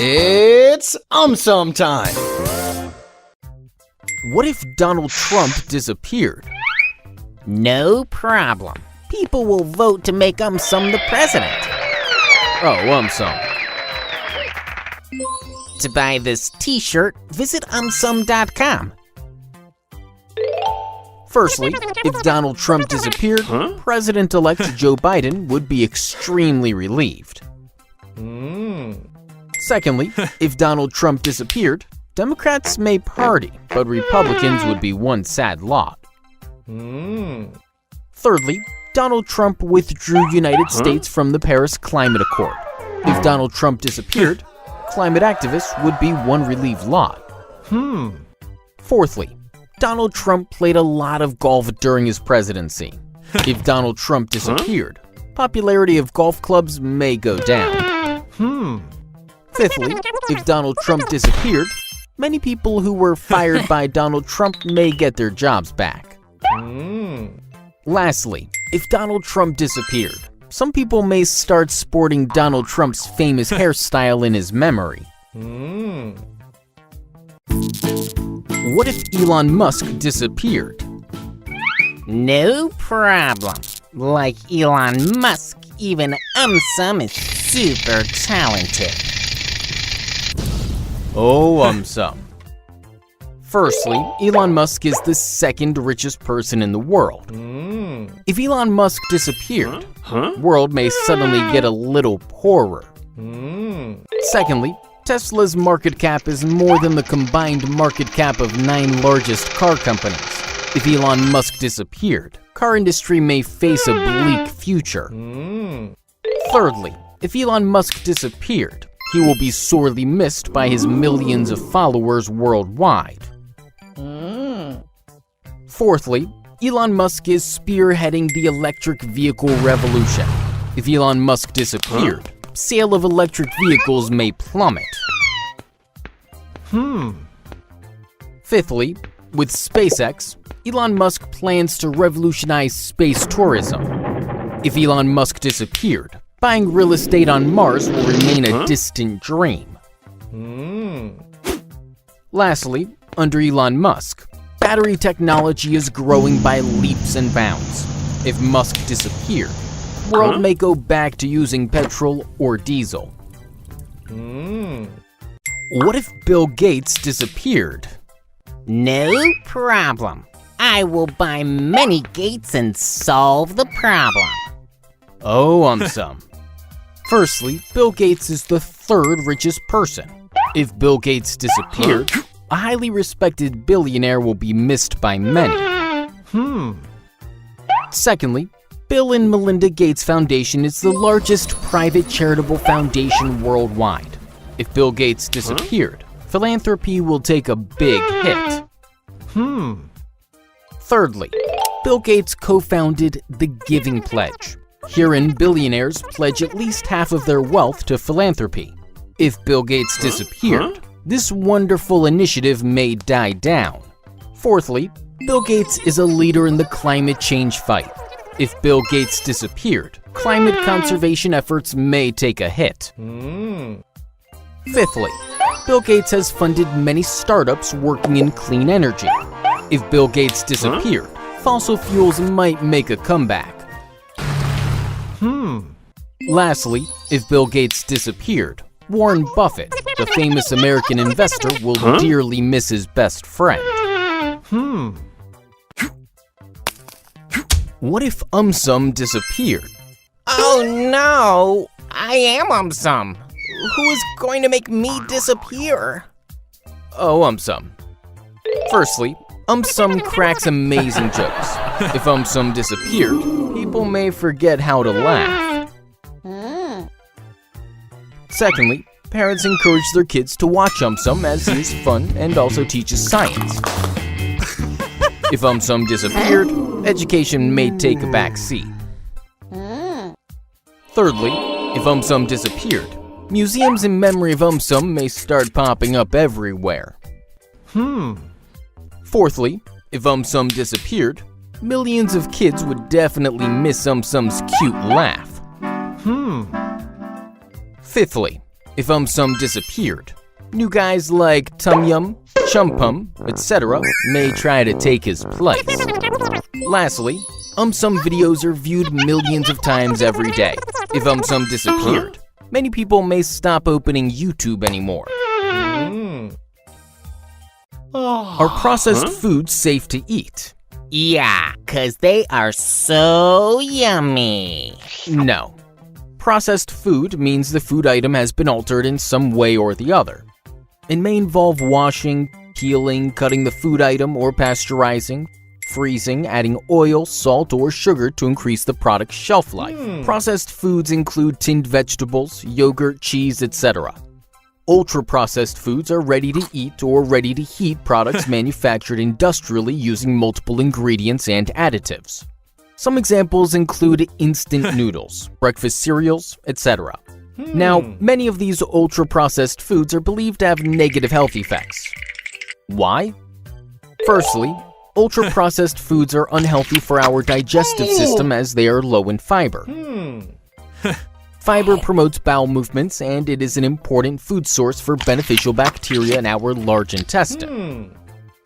It's AumSum time! What if Donald Trump disappeared? No problem. People will vote to make AumSum the president. Oh, AumSum. To buy this t-shirt, visit AumSum.com. Firstly, if Donald Trump disappeared, President-elect Joe Biden would be extremely relieved. Secondly, if Donald Trump disappeared, Democrats may party, but Republicans would be one sad lot. Thirdly, Donald Trump withdrew United States from the Paris Climate Accord. If Donald Trump disappeared, climate activists would be one relieved lot. Fourthly, Donald Trump played a lot of golf during his presidency. If Donald Trump disappeared, popularity of golf clubs may go down. Fifthly, if Donald Trump disappeared, many people who were fired by Donald Trump may get their jobs back. Lastly, if Donald Trump disappeared, some people may start sporting Donald Trump's famous hairstyle in his memory. What if Elon Musk disappeared? No problem. Like Elon Musk, even AumSum is super talented. Oh, AumSum. Firstly, Elon Musk is the second richest person in the world. If Elon Musk disappeared, the world may suddenly get a little poorer. Secondly, Tesla's market cap is more than the combined market cap of 9 largest car companies. If Elon Musk disappeared, car industry may face a bleak future. Thirdly, if Elon Musk disappeared, he will be sorely missed by his millions of followers worldwide. Fourthly, Elon Musk is spearheading the electric vehicle revolution. If Elon Musk disappeared, sale of electric vehicles may plummet. Fifthly, with SpaceX, Elon Musk plans to revolutionize space tourism. If Elon Musk disappeared, buying real estate on Mars will remain a distant dream. Lastly, under Elon Musk, battery technology is growing by leaps and bounds. If Musk disappeared, the world may go back to using petrol or diesel. What if Bill Gates disappeared? No problem. I will buy many gates and solve the problem. Oh, AumSum. Firstly, Bill Gates is the third richest person. If Bill Gates disappeared, a highly respected billionaire will be missed by many. Secondly, Bill and Melinda Gates Foundation is the largest private charitable foundation worldwide. If Bill Gates disappeared, philanthropy will take a big hit. Thirdly, Bill Gates co-founded the Giving Pledge. Herein, billionaires pledge at least half of their wealth to philanthropy. If Bill Gates disappeared, this wonderful initiative may die down. Fourthly, Bill Gates is a leader in the climate change fight. If Bill Gates disappeared, climate conservation efforts may take a hit. Fifthly, Bill Gates has funded many startups working in clean energy. If Bill Gates disappeared, fossil fuels might make a comeback. Lastly, if Bill Gates disappeared, Warren Buffett, the famous American investor, will dearly miss his best friend. What if AumSum disappeared? Oh no! I am AumSum. Who is going to make me disappear? Oh, AumSum. Firstly, AumSum cracks amazing jokes. If AumSum disappeared, people may forget how to laugh. Secondly, parents encourage their kids to watch AumSum as he is fun and also teaches science. If AumSum disappeared, education may take a back seat. Thirdly, if AumSum disappeared, museums in memory of AumSum may start popping up everywhere. Fourthly, if AumSum disappeared, millions of kids would definitely miss AumSum's cute laugh. Fifthly, If AumSum disappeared, new guys like Tum Yum, Chum Pum, etc. may try to take his place. Lastly, AumSum videos are viewed millions of times every day. If AumSum disappeared, many people may stop opening YouTube anymore. Are processed foods safe to eat? Yeah, 'cause they are so yummy. No. Processed food means the food item has been altered in some way or the other. It may involve washing, peeling, cutting the food item, or pasteurizing, freezing, adding oil, salt, or sugar to increase the product's shelf life. Processed foods include tinned vegetables, yogurt, cheese, etc. Ultra-processed foods are ready-to-eat or ready-to-heat products manufactured industrially using multiple ingredients and additives. Some examples include instant noodles, breakfast cereals, etc. Now, many of these ultra-processed foods are believed to have negative health effects. Why? Firstly, ultra-processed foods are unhealthy for our digestive system as they are low in fiber. Fiber promotes bowel movements, and it is an important food source for beneficial bacteria in our large intestine.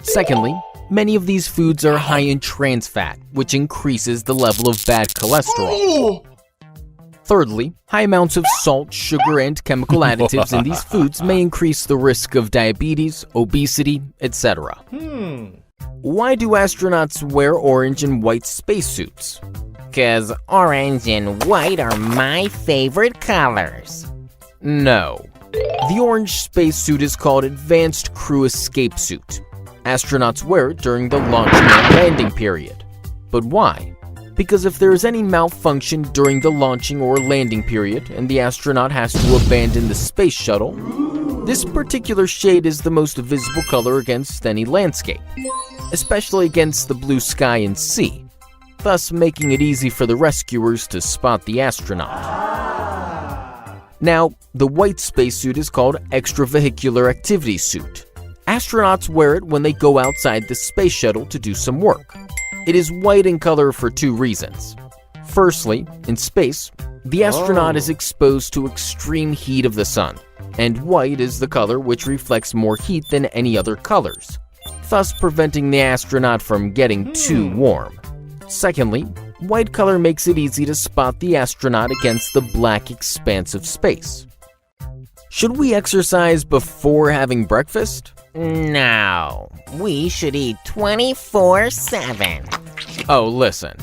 Secondly, many of these foods are high in trans fat, which increases the level of bad cholesterol. Thirdly, high amounts of salt, sugar, and chemical additives in these foods may increase the risk of diabetes, obesity, etc. Why do astronauts wear orange and white spacesuits? 'Cause orange and white are my favorite colors. No. The orange spacesuit is called Advanced Crew Escape Suit. Astronauts wear it during the launching and landing period. But why? Because if there is any malfunction during the launching or landing period and the astronaut has to abandon the space shuttle, this particular shade is the most visible color against any landscape, especially against the blue sky and sea, thus making it easy for the rescuers to spot the astronaut. Now, the white spacesuit is called Extravehicular Activity Suit. Astronauts wear it when they go outside the space shuttle to do some work. It is white in color for two reasons. Firstly, in space, the astronaut is exposed to extreme heat of the sun, and white is the color which reflects more heat than any other colors, thus preventing the astronaut from getting too warm. Secondly, white color makes it easy to spot the astronaut against the black expanse of space. Should we exercise before having breakfast? No, we should eat 24/7. Oh, listen.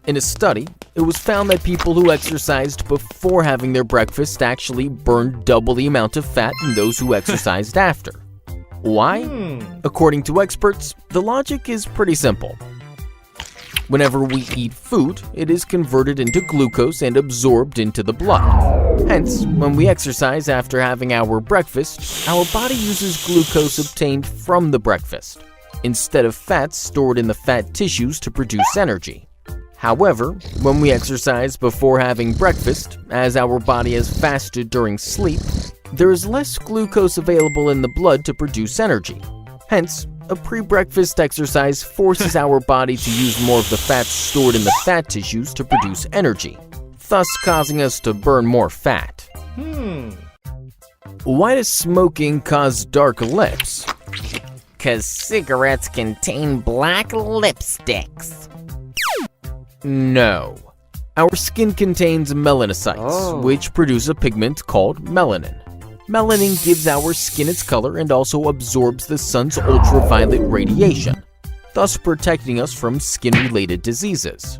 In a study, it was found that people who exercised before having their breakfast actually burned double the amount of fat than those who exercised after. Why? According to experts, the logic is pretty simple. Whenever we eat food, it is converted into glucose and absorbed into the blood. Hence, when we exercise after having our breakfast, our body uses glucose obtained from the breakfast, instead of fats stored in the fat tissues to produce energy. However, when we exercise before having breakfast, as our body has fasted during sleep, there is less glucose available in the blood to produce energy. Hence, a pre-breakfast exercise forces our body to use more of the fats stored in the fat tissues to produce energy, thus causing us to burn more fat. Why does smoking cause dark lips? 'Cause cigarettes contain black lipsticks. No. Our skin contains melanocytes, which produce a pigment called melanin. Melanin gives our skin its color and also absorbs the sun's ultraviolet radiation, thus protecting us from skin-related diseases.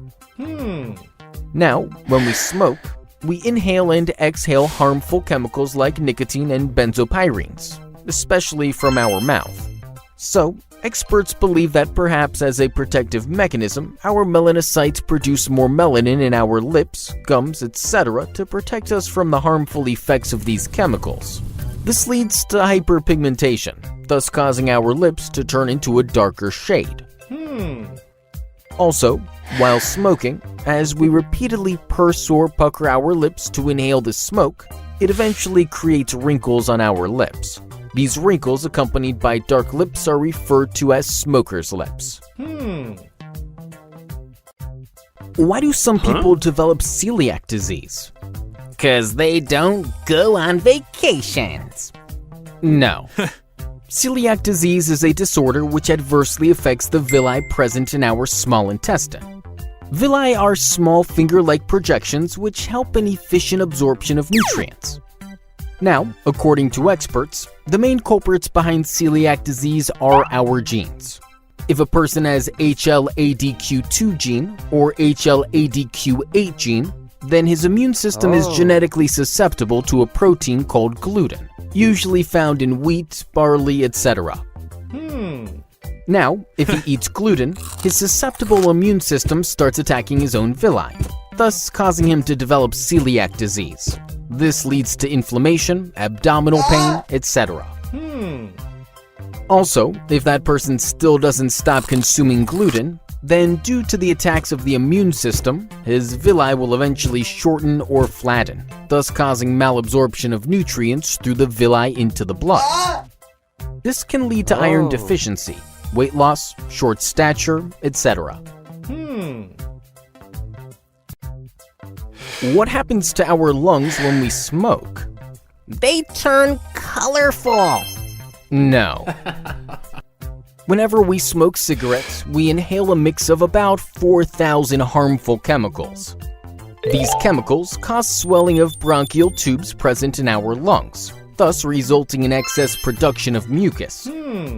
Now, when we smoke, we inhale and exhale harmful chemicals like nicotine and benzopyrenes, especially from our mouth. So, experts believe that perhaps as a protective mechanism, our melanocytes produce more melanin in our lips, gums, etc. to protect us from the harmful effects of these chemicals. This leads to hyperpigmentation, thus causing our lips to turn into a darker shade. Also, while smoking, as we repeatedly purse or pucker our lips to inhale the smoke, it eventually creates wrinkles on our lips. These wrinkles, accompanied by dark lips, are referred to as smoker's lips. Why do some people develop celiac disease? 'Cause they don't go on vacations. No. Celiac disease is a disorder which adversely affects the villi present in our small intestine. Villi are small finger-like projections which help in efficient absorption of nutrients. Now, according to experts, the main culprits behind celiac disease are our genes. If a person has HLA-DQ2 gene or HLA-DQ8 gene, then his immune system is genetically susceptible to a protein called gluten, usually found in wheat, barley, etc. Now, if he eats gluten, his susceptible immune system starts attacking his own villi, thus causing him to develop celiac disease. This leads to inflammation, abdominal pain, etc. Also, if that person still doesn't stop consuming gluten, then due to the attacks of the immune system, his villi will eventually shorten or flatten, thus causing malabsorption of nutrients through the villi into the blood. This can lead to iron deficiency, weight loss, short stature, etc. What happens to our lungs when we smoke? They turn colorful. No. Whenever we smoke cigarettes, we inhale a mix of about 4,000 harmful chemicals. These chemicals cause swelling of bronchial tubes present in our lungs, thus resulting in excess production of mucus.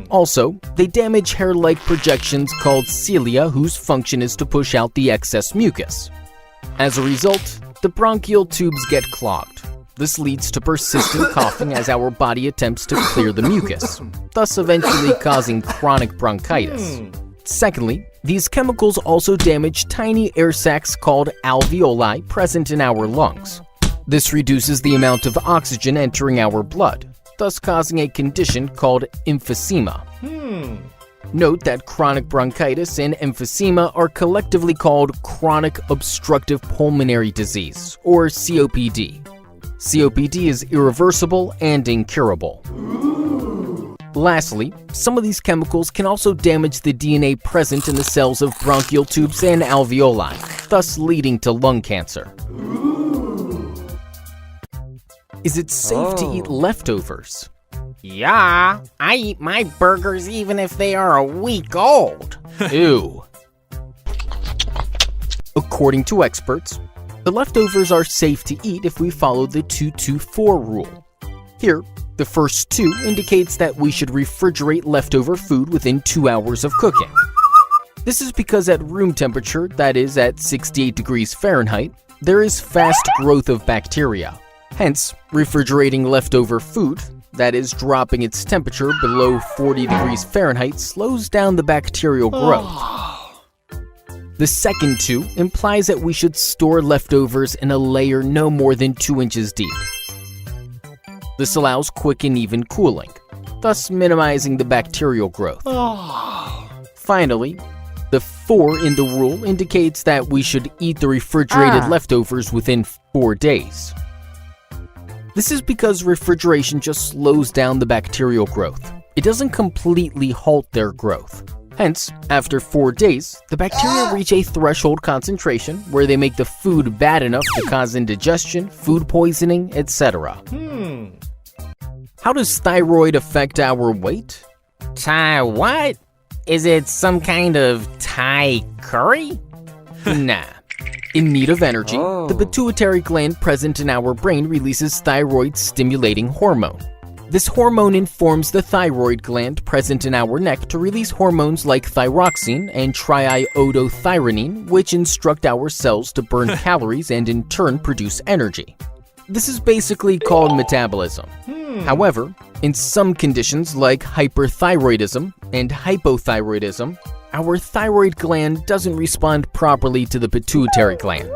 Also, they damage hair-like projections called cilia, whose function is to push out the excess mucus. As a result, the bronchial tubes get clogged. This leads to persistent coughing as our body attempts to clear the mucus, thus eventually causing chronic bronchitis. Secondly, these chemicals also damage tiny air sacs called alveoli present in our lungs. This reduces the amount of oxygen entering our blood, thus causing a condition called emphysema. Note that chronic bronchitis and emphysema are collectively called chronic obstructive pulmonary disease, or COPD. COPD is irreversible and incurable. Lastly, some of these chemicals can also damage the DNA present in the cells of bronchial tubes and alveoli, thus leading to lung cancer. Is it safe to eat leftovers? Yeah, I eat my burgers even if they are a week old. Ew. According to experts, the leftovers are safe to eat if we follow the 2-2-4 rule. Here, the first 2 indicates that we should refrigerate leftover food within 2 hours of cooking. This is because at room temperature, that is at 68 degrees Fahrenheit, there is fast growth of bacteria. Hence, refrigerating leftover food, that is dropping its temperature below 40 degrees Fahrenheit, slows down the bacterial growth. The second 2 implies that we should store leftovers in a layer no more than 2 inches deep. This allows quick and even cooling, thus minimizing the bacterial growth. Finally, the 4 in the rule indicates that we should eat the refrigerated leftovers within 4 days. This is because refrigeration just slows down the bacterial growth. It doesn't completely halt their growth. Hence, after 4 days, the bacteria reach a threshold concentration where they make the food bad enough to cause indigestion, food poisoning, etc. How does thyroid affect our weight? Thai what? Is it some kind of Thai curry? Nah. In need of energy, the pituitary gland present in our brain releases thyroid-stimulating hormone. This hormone informs the thyroid gland present in our neck to release hormones like thyroxine and triiodothyronine, which instruct our cells to burn calories and in turn produce energy. This is basically called metabolism. However, in some conditions like hyperthyroidism and hypothyroidism, our thyroid gland doesn't respond properly to the pituitary gland.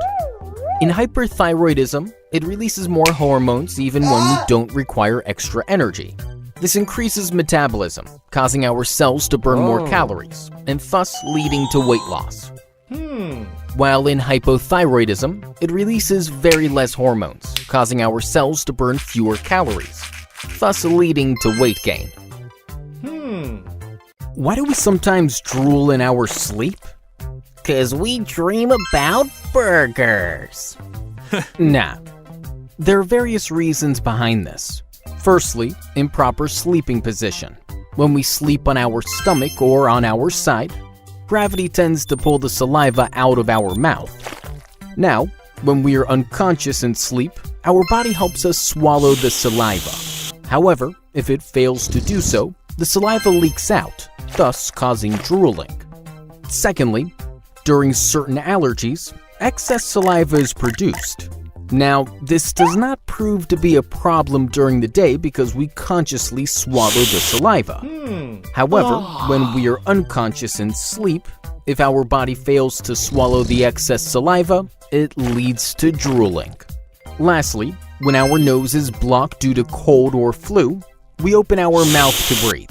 In hyperthyroidism, it releases more hormones even when we don't require extra energy. This increases metabolism, causing our cells to burn more calories, and thus leading to weight loss. While in hypothyroidism, it releases very less hormones, causing our cells to burn fewer calories, thus leading to weight gain. Why do we sometimes drool in our sleep? 'Cause we dream about burgers. Nah. there are various reasons behind this. Firstly, improper sleeping position. When we sleep on our stomach or on our side, gravity tends to pull the saliva out of our mouth. Now, when we are unconscious in sleep, our body helps us swallow the saliva. However, if it fails to do so, the saliva leaks out, thus causing drooling. Secondly, during certain allergies, excess saliva is produced. Now, this does not prove to be a problem during the day because we consciously swallow the saliva. However, when we are unconscious in sleep, if our body fails to swallow the excess saliva, it leads to drooling. Lastly, when our nose is blocked due to cold or flu, we open our mouth to breathe.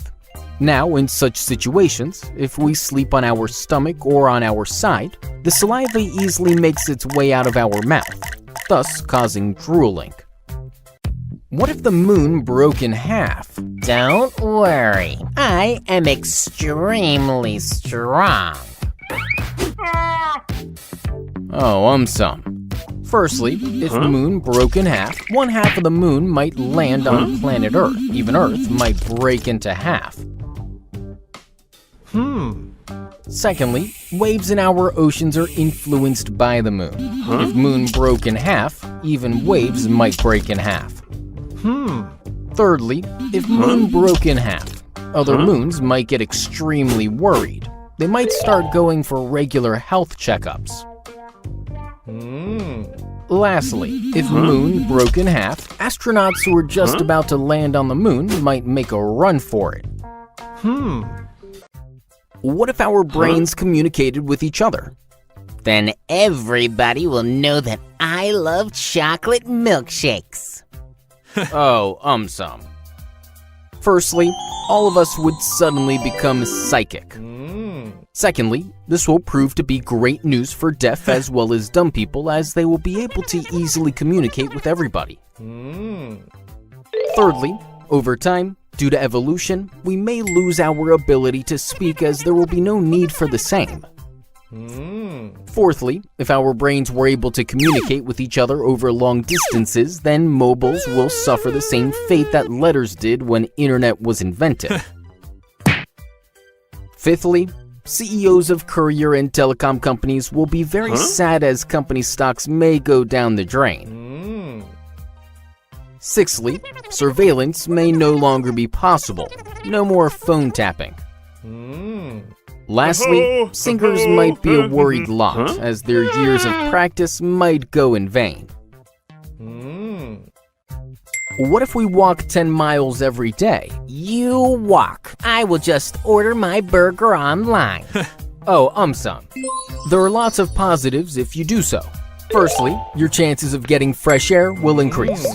Now, in such situations, if we sleep on our stomach or on our side, the saliva easily makes its way out of our mouth, thus causing drooling. What if the moon broke in half? Don't worry, I am extremely strong. Oh, AumSum. Firstly, if the moon broke in half, one half of the moon might land on planet Earth. Even Earth might break into half. Secondly, waves in our oceans are influenced by the moon. If moon broke in half, even waves might break in half. Thirdly, if moon broke in half, other moons might get extremely worried. They might start going for regular health checkups. Lastly, if moon broke in half, astronauts who are just about to land on the moon might make a run for it. What if our brains communicated with each other? Then everybody will know that I love chocolate milkshakes. Oh, AumSum. Firstly, all of us would suddenly become psychic. Secondly, this will prove to be great news for deaf as well as dumb people, as they will be able to easily communicate with everybody. Thirdly, over time, due to evolution, we may lose our ability to speak as there will be no need for the same. Fourthly, if our brains were able to communicate with each other over long distances, then mobiles will suffer the same fate that letters did when internet was invented. Fifthly, CEOs of courier and telecom companies will be very sad as company stocks may go down the drain. Sixthly, surveillance may no longer be possible. No more phone tapping. Lastly, singers might be a worried lot, as their years of practice might go in vain. What if we walk 10 miles every day? You walk. I will just order my burger online. Oh, AumSum. There are lots of positives if you do so. Firstly, your chances of getting fresh air will increase.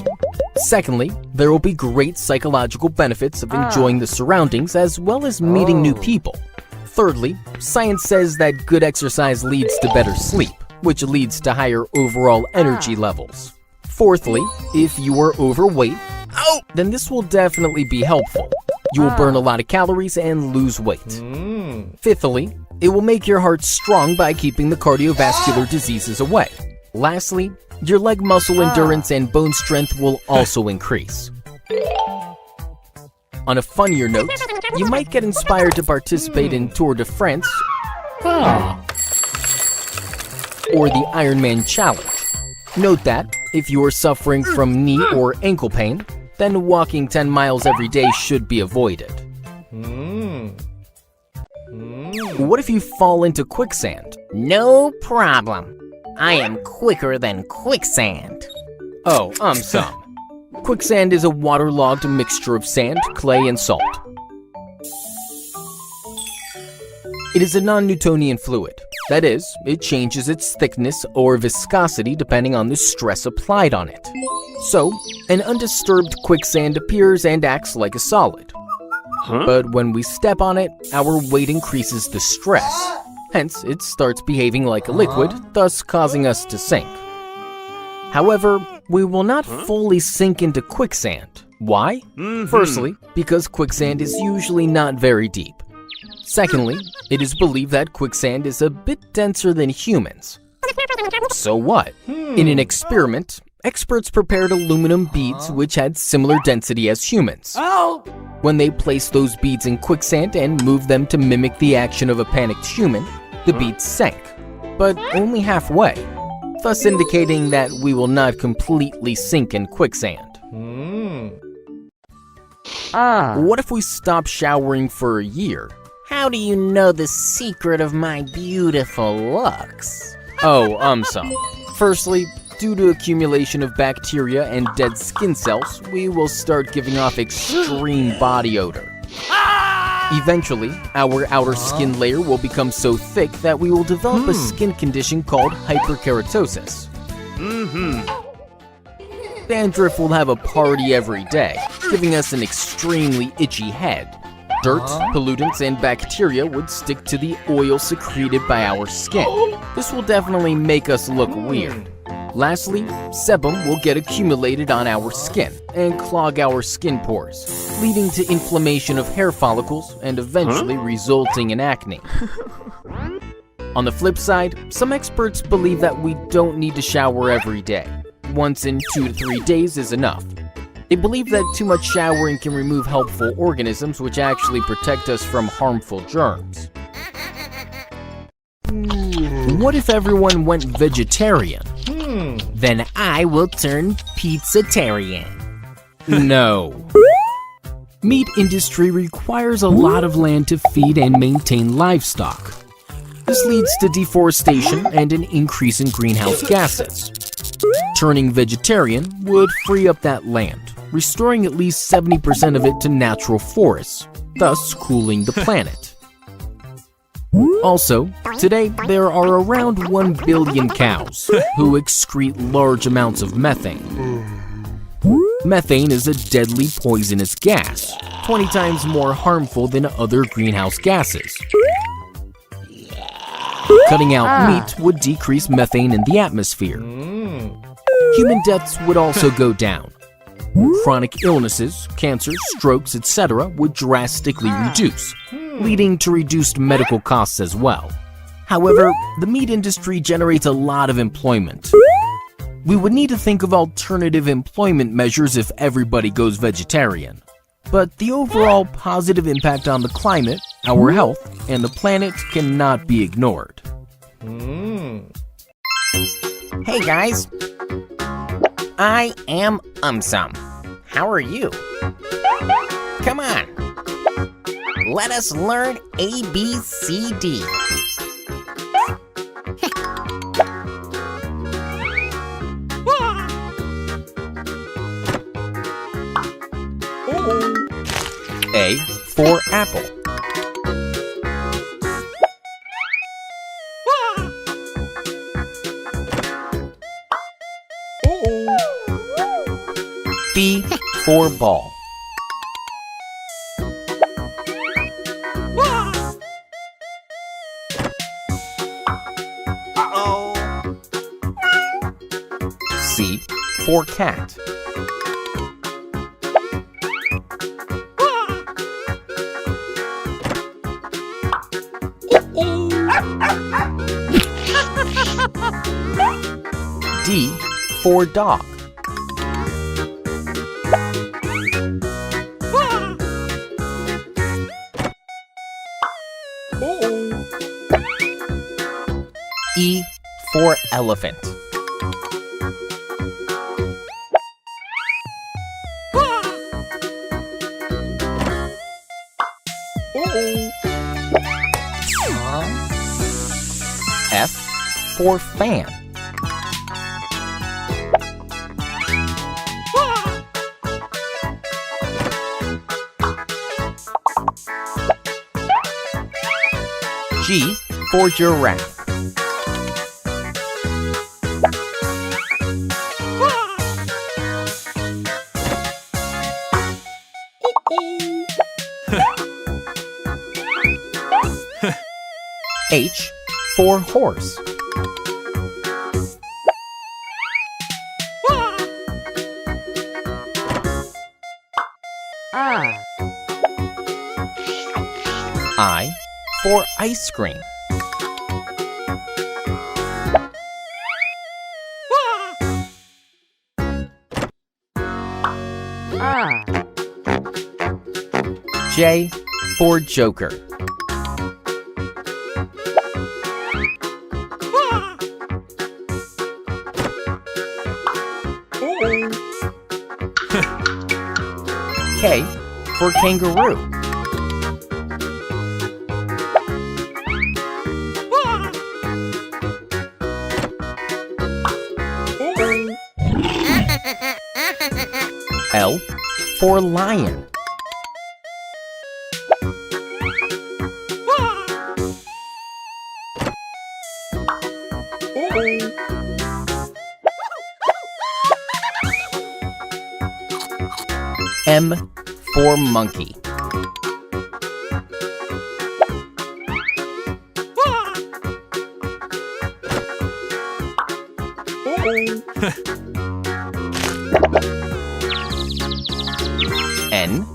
Secondly, there will be great psychological benefits of enjoying the surroundings as well as meeting new people. Thirdly, science says that good exercise leads to better sleep, which leads to higher overall energy levels. Fourthly, if you are overweight, then this will definitely be helpful. You will burn a lot of calories and lose weight. Fifthly, it will make your heart strong by keeping the cardiovascular diseases away. Lastly, your leg muscle endurance and bone strength will also increase. On a funnier note, you might get inspired to participate in Tour de France or the Ironman Challenge. Note that, if you are suffering from knee or ankle pain, then walking 10 miles every day should be avoided. What if you fall into quicksand? No problem. I am quicker than quicksand. Oh, AumSum. Quicksand is a waterlogged mixture of sand, clay, and salt. It is a non-Newtonian fluid. That is, it changes its thickness or viscosity depending on the stress applied on it. So, an undisturbed quicksand appears and acts like a solid. But when we step on it, our weight increases the stress. Hence, it starts behaving like a liquid, thus causing us to sink. However, we will not fully sink into quicksand. Why? Firstly, because quicksand is usually not very deep. Secondly, it is believed that quicksand is a bit denser than humans. So what? In an experiment, Experts prepared aluminum beads which had similar density as humans. When they placed those beads in quicksand and moved them to mimic the action of a panicked human, the beads sank, but only halfway, thus indicating that we will not completely sink in quicksand. What if we stop showering for a year? How do you know the secret of my beautiful looks? Oh, AumSum. Firstly, due to accumulation of bacteria and dead skin cells, we will start giving off extreme body odor. Eventually, our outer skin layer will become so thick that we will develop a skin condition called hyperkeratosis. Dandruff will have a party every day, giving us an extremely itchy head. Dirt, pollutants, and bacteria would stick to the oil secreted by our skin. This will definitely make us look weird. Lastly, sebum will get accumulated on our skin and clog our skin pores, leading to inflammation of hair follicles and eventually resulting in acne. On the flip side, some experts believe that we don't need to shower every day. Once in 2 to 3 days is enough. They believe that too much showering can remove helpful organisms which actually protect us from harmful germs. What if everyone went vegetarian? Then I will turn pizzatarian. No. Meat industry requires a lot of land to feed and maintain livestock. This leads to deforestation and an increase in greenhouse gases. Turning vegetarian would free up that land, restoring at least 70% of it to natural forests, thus cooling the planet. Also, today there are around 1 billion cows who excrete large amounts of methane. Methane is a deadly poisonous gas, 20 times more harmful than other greenhouse gases. Cutting out meat would decrease methane in the atmosphere. Human deaths would also go down. Chronic illnesses, cancer, strokes, etc. would drastically reduce, leading to reduced medical costs as well. However, the meat industry generates a lot of employment. We would need to think of alternative employment measures if everybody goes vegetarian. But the overall positive impact on the climate, our health, and the planet cannot be ignored. Hey guys, I am AumSum. How are you? Come on, let us learn ABCD. A for apple. B for ball. C for cat. D for dog. E for elephant. F for fan. G for giraffe. H for horse. I for ice cream. J for Joker. K for Kangaroo. L for Lion. M for Monkey. N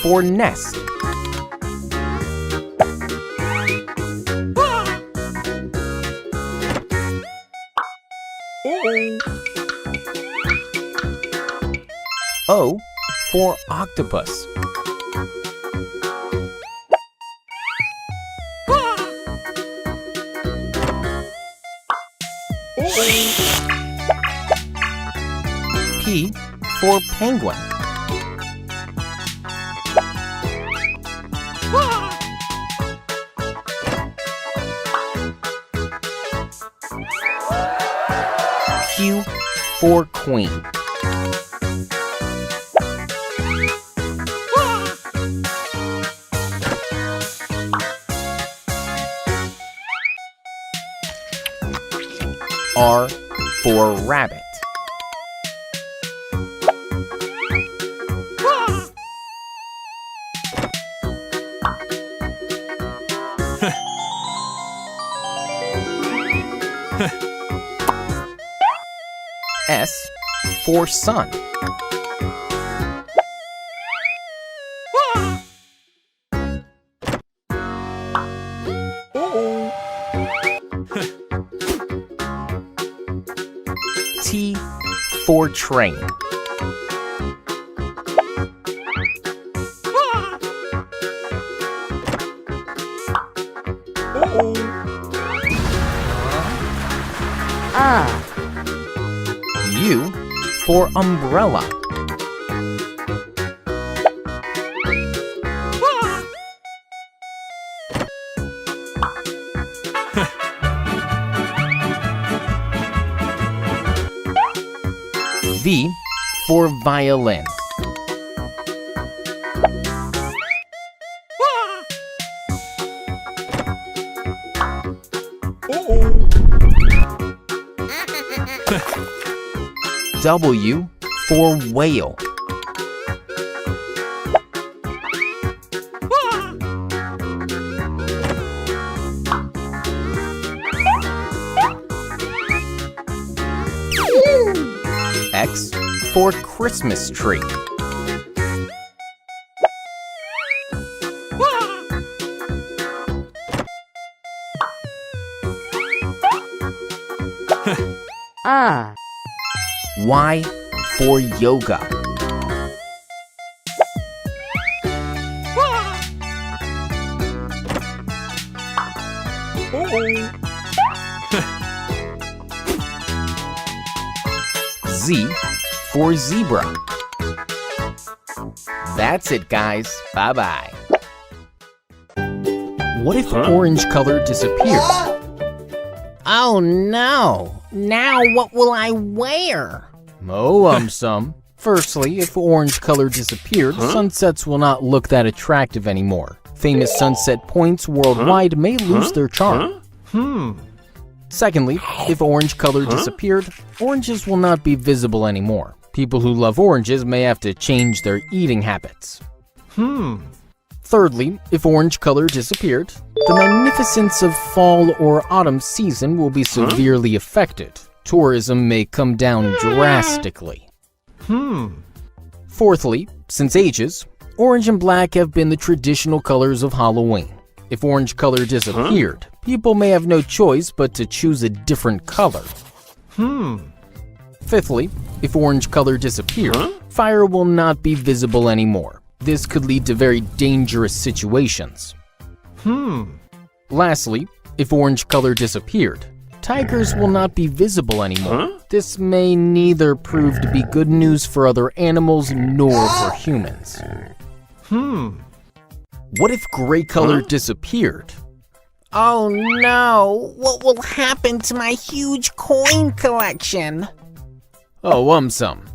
for Nest. O for Octopus. P for Penguin. Q for Queen. R for Rabbit. S for Sun. T for Train. U for Umbrella. V for Violin. W for Whale. X for Christmas Tree. Y for Yoga. Z for Zebra. That's it, guys. Bye-bye. What if orange color disappeared? Oh no! Now what will I wear? Oh, AumSum. Firstly, if orange color disappeared, sunsets will not look that attractive anymore. Famous sunset points worldwide may lose their charm. Secondly, if orange color disappeared, oranges will not be visible anymore. People who love oranges may have to change their eating habits. Thirdly, if orange color disappeared, the magnificence of fall or autumn season will be severely affected. Tourism may come down drastically. Fourthly, since ages, orange and black have been the traditional colors of Halloween. If orange color disappeared, people may have no choice but to choose a different color. Fifthly, if orange color disappeared, fire will not be visible anymore. This could lead to very dangerous situations. Lastly, if orange color disappeared, tigers will not be visible anymore. This may neither prove to be good news for other animals nor for humans. What if gray color disappeared? Oh no, what will happen to my huge coin collection? Oh, AumSum.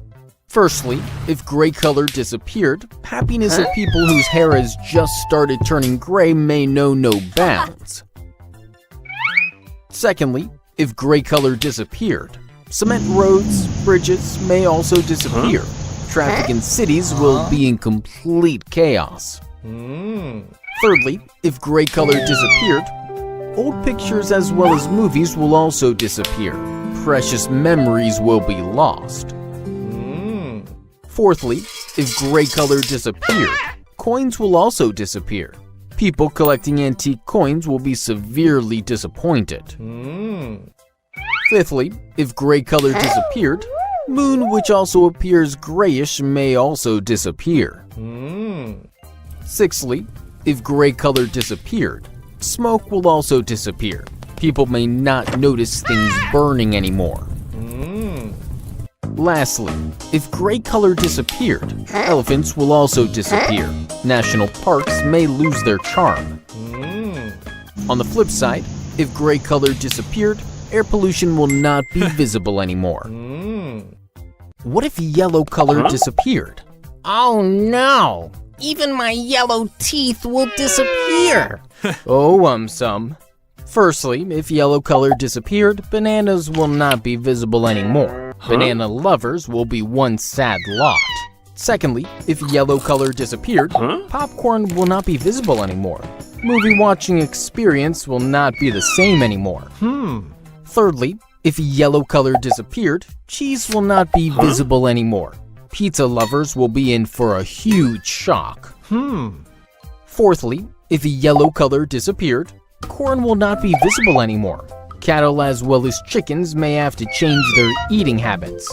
Firstly, if gray color disappeared, happiness of people whose hair has just started turning gray may know no bounds. Secondly, if gray color disappeared, cement roads, bridges may also disappear. Traffic in cities will be in complete chaos. Thirdly, if gray color disappeared, old pictures as well as movies will also disappear. Precious memories will be lost. Fourthly, if gray color disappeared, coins will also disappear. People collecting antique coins will be severely disappointed. Fifthly, if gray color disappeared, moon, which also appears grayish, may also disappear. Sixthly, if gray color disappeared, smoke will also disappear. People may not notice things burning anymore. Lastly, if gray color disappeared, elephants will also disappear. National parks may lose their charm. On the flip side, if gray color disappeared, air pollution will not be visible anymore. What if yellow color disappeared? Oh no, even my yellow teeth will disappear. Oh, AumSum. Firstly, if yellow color disappeared, bananas will not be visible anymore. Banana lovers will be one sad lot. Secondly, if yellow color disappeared, popcorn will not be visible anymore. Movie watching experience will not be the same anymore. Thirdly, if yellow color disappeared, cheese will not be visible anymore. Pizza lovers will be in for a huge shock. Fourthly, if yellow color disappeared, corn will not be visible anymore. Cattle as well as chickens may have to change their eating habits.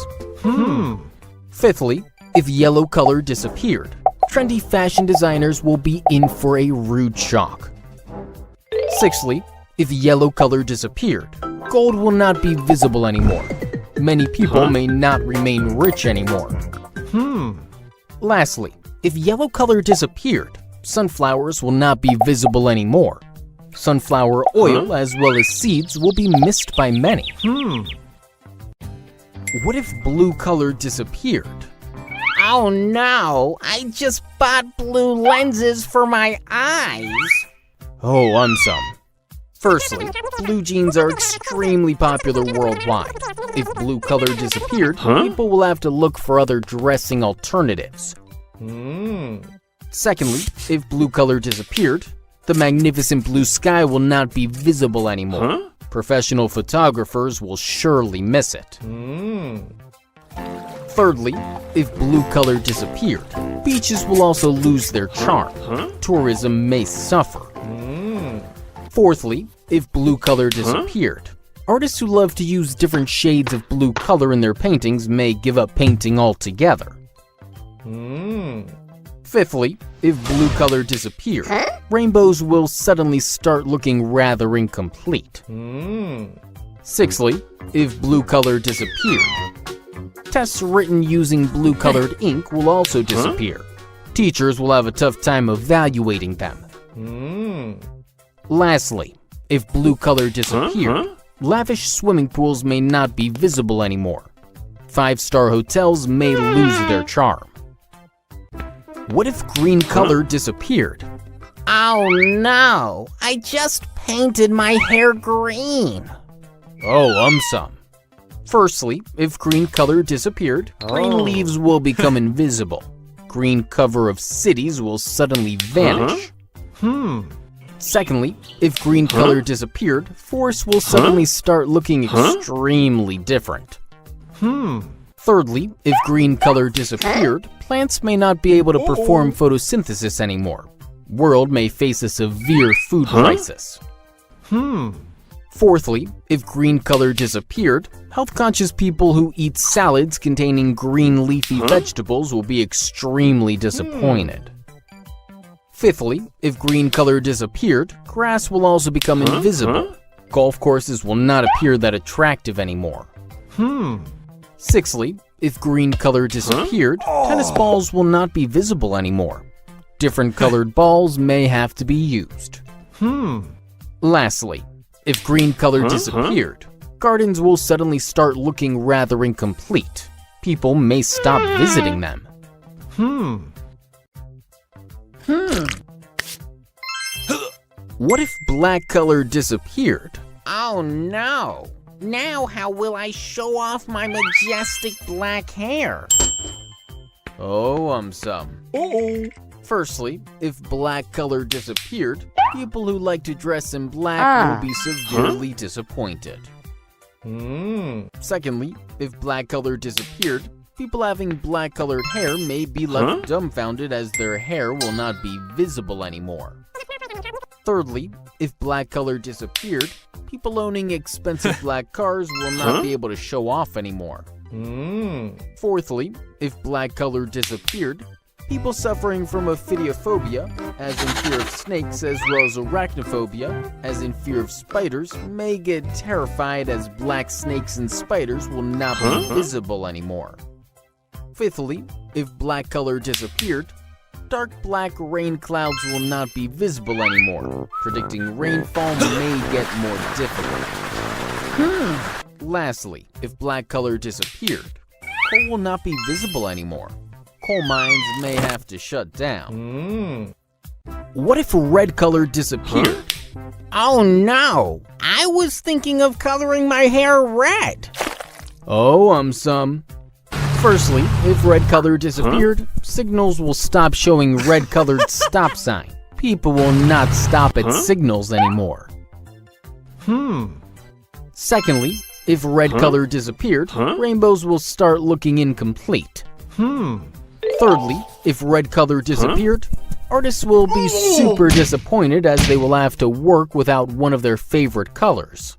Fifthly, if yellow color disappeared, trendy fashion designers will be in for a rude shock. Sixthly, if yellow color disappeared, gold will not be visible anymore. Many people may not remain rich anymore. Lastly, if yellow color disappeared, sunflowers will not be visible anymore. Sunflower oil as well as seeds will be missed by many. What if blue color disappeared? Oh no, I just bought blue lenses for my eyes. Oh, AumSum. Firstly, blue jeans are extremely popular worldwide. If blue color disappeared, people will have to look for other dressing alternatives. Secondly, if blue color disappeared, the magnificent blue sky will not be visible anymore. Professional photographers will surely miss it. Thirdly, if blue color disappeared, beaches will also lose their charm. Tourism may suffer. Fourthly, if blue color disappeared, artists who love to use different shades of blue color in their paintings may give up painting altogether. Fifthly, if blue color disappeared, rainbows will suddenly start looking rather incomplete. Sixthly, if blue color disappeared, tests written using blue-colored ink will also disappear. Teachers will have a tough time evaluating them. Lastly, if blue color disappeared, lavish swimming pools may not be visible anymore. 5-star hotels may lose their charm. What if green color disappeared? Oh no, I just painted my hair green. Oh, AumSum. Firstly, if green color disappeared, green leaves will become invisible. Green cover of cities will suddenly vanish. Secondly, if green color disappeared, forests will suddenly start looking extremely different. Thirdly, if green color disappeared, plants may not be able to perform photosynthesis anymore. World may face a severe food crisis. Fourthly, if green color disappeared, health-conscious people who eat salads containing green leafy vegetables will be extremely disappointed. Fifthly, if green color disappeared, grass will also become invisible. Golf courses will not appear that attractive anymore. Sixthly, if green color disappeared, tennis balls will not be visible anymore. Different colored balls may have to be used. Lastly, if green color disappeared, gardens will suddenly start looking rather incomplete. People may stop visiting them. What if black color disappeared? Oh no! Now how will I show off my majestic black hair? Oh, AumSum. Firstly, if black color disappeared, people who like to dress in black will be severely disappointed. Secondly, if black color disappeared, people having black colored hair may be left dumbfounded as their hair will not be visible anymore. Thirdly, if black color disappeared, people owning expensive black cars will not be able to show off anymore. Fourthly, if black color disappeared, people suffering from ophidiophobia, as in fear of snakes, as well as arachnophobia, as in fear of spiders, may get terrified as black snakes and spiders will not be visible anymore. Fifthly, if black color disappeared, dark black rain clouds will not be visible anymore. Predicting rainfall may get more difficult. Lastly, if black color disappeared, coal will not be visible anymore. Coal mines may have to shut down. What if red color disappeared? Oh no! I was thinking of coloring my hair red! Oh, AumSum. Firstly, if red color disappeared, signals will stop showing red colored stop sign. People will not stop at signals anymore. Secondly, if red color disappeared, rainbows will start looking incomplete. Thirdly, if red color disappeared, artists will be super disappointed as they will have to work without one of their favorite colors.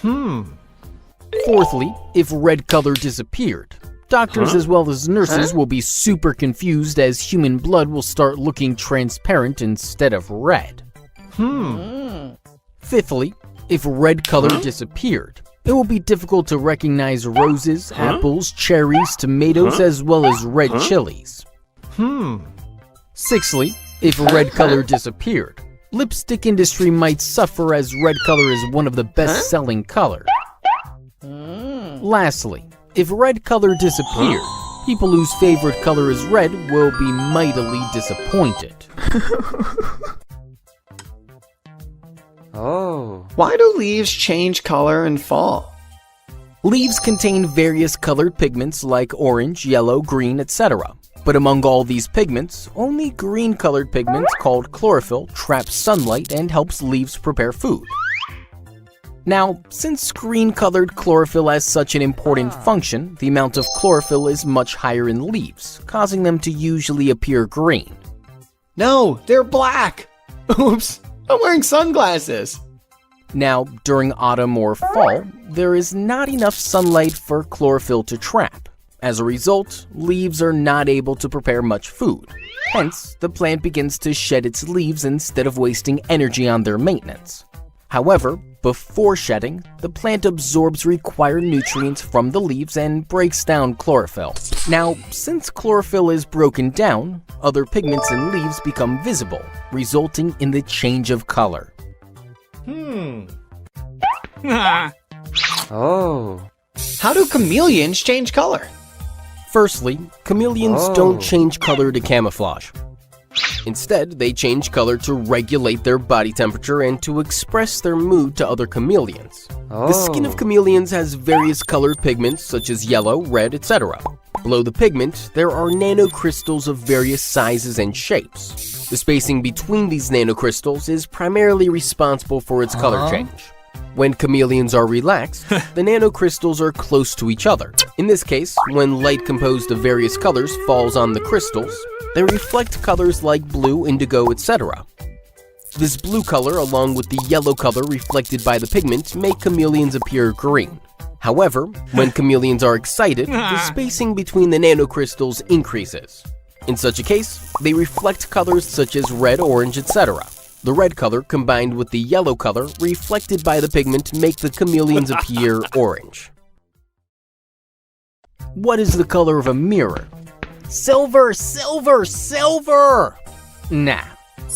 Fourthly, if red color disappeared, doctors as well as nurses will be super confused as human blood will start looking transparent instead of red. Fifthly, if red color disappeared, it will be difficult to recognize roses, apples, cherries, tomatoes, as well as red chilies. Sixthly, if red color disappeared, lipstick industry might suffer as red color is one of the best-selling colors. Lastly, if red color disappeared, people whose favorite color is red will be mightily disappointed. Why do leaves change color in fall? Leaves contain various colored pigments like orange, yellow, green, etc. But among all these pigments, only green colored pigment called chlorophyll traps sunlight and helps leaves prepare food. Now, since green-colored chlorophyll has such an important function, the amount of chlorophyll is much higher in leaves, causing them to usually appear green. No, they're black! Oops, I'm wearing sunglasses! Now, during autumn or fall, there is not enough sunlight for chlorophyll to trap. As a result, leaves are not able to prepare much food. Hence, the plant begins to shed its leaves instead of wasting energy on their maintenance. However, before shedding, the plant absorbs required nutrients from the leaves and breaks down chlorophyll. Now, since chlorophyll is broken down, other pigments in leaves become visible, resulting in the change of color. How do chameleons change color? Firstly, chameleons don't change color to camouflage. Instead, they change color to regulate their body temperature and to express their mood to other chameleons. The skin of chameleons has various colored pigments such as yellow, red, etc. Below the pigment, there are nanocrystals of various sizes and shapes. The spacing between these nanocrystals is primarily responsible for its color change. When chameleons are relaxed, the nanocrystals are close to each other. In this case, when light composed of various colors falls on the crystals, they reflect colors like blue, indigo, etc. This blue color, along with the yellow color reflected by the pigment, make chameleons appear green. However, when chameleons are excited, the spacing between the nanocrystals increases. In such a case, they reflect colors such as red, orange, etc. The red color combined with the yellow color reflected by the pigment make the chameleons appear orange. What is the color of a mirror? Silver, silver, silver! Nah.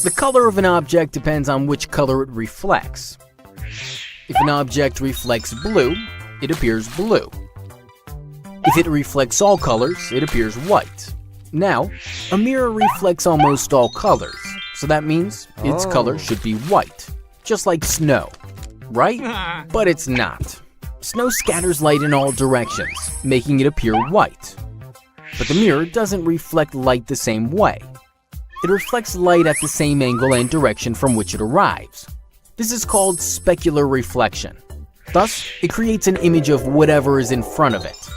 The color of an object depends on which color it reflects. If an object reflects blue, it appears blue. If it reflects all colors, it appears white. Now, a mirror reflects almost all colors, so that means its color should be white, just like snow, right? But it's not. Snow scatters light in all directions, making it appear white. But the mirror doesn't reflect light the same way. It reflects light at the same angle and direction from which it arrives. This is called specular reflection. Thus, it creates an image of whatever is in front of it.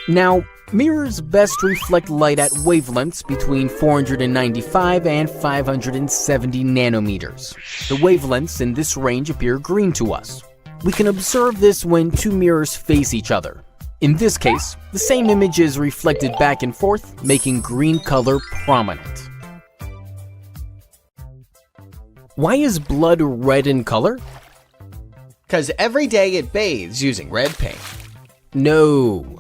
Now, mirrors best reflect light at wavelengths between 495 and 570 nanometers. The wavelengths in this range appear green to us. We can observe this when two mirrors face each other. In this case, the same image is reflected back and forth, making green color prominent. Why is blood red in color? 'Cause every day it bathes using red paint. No.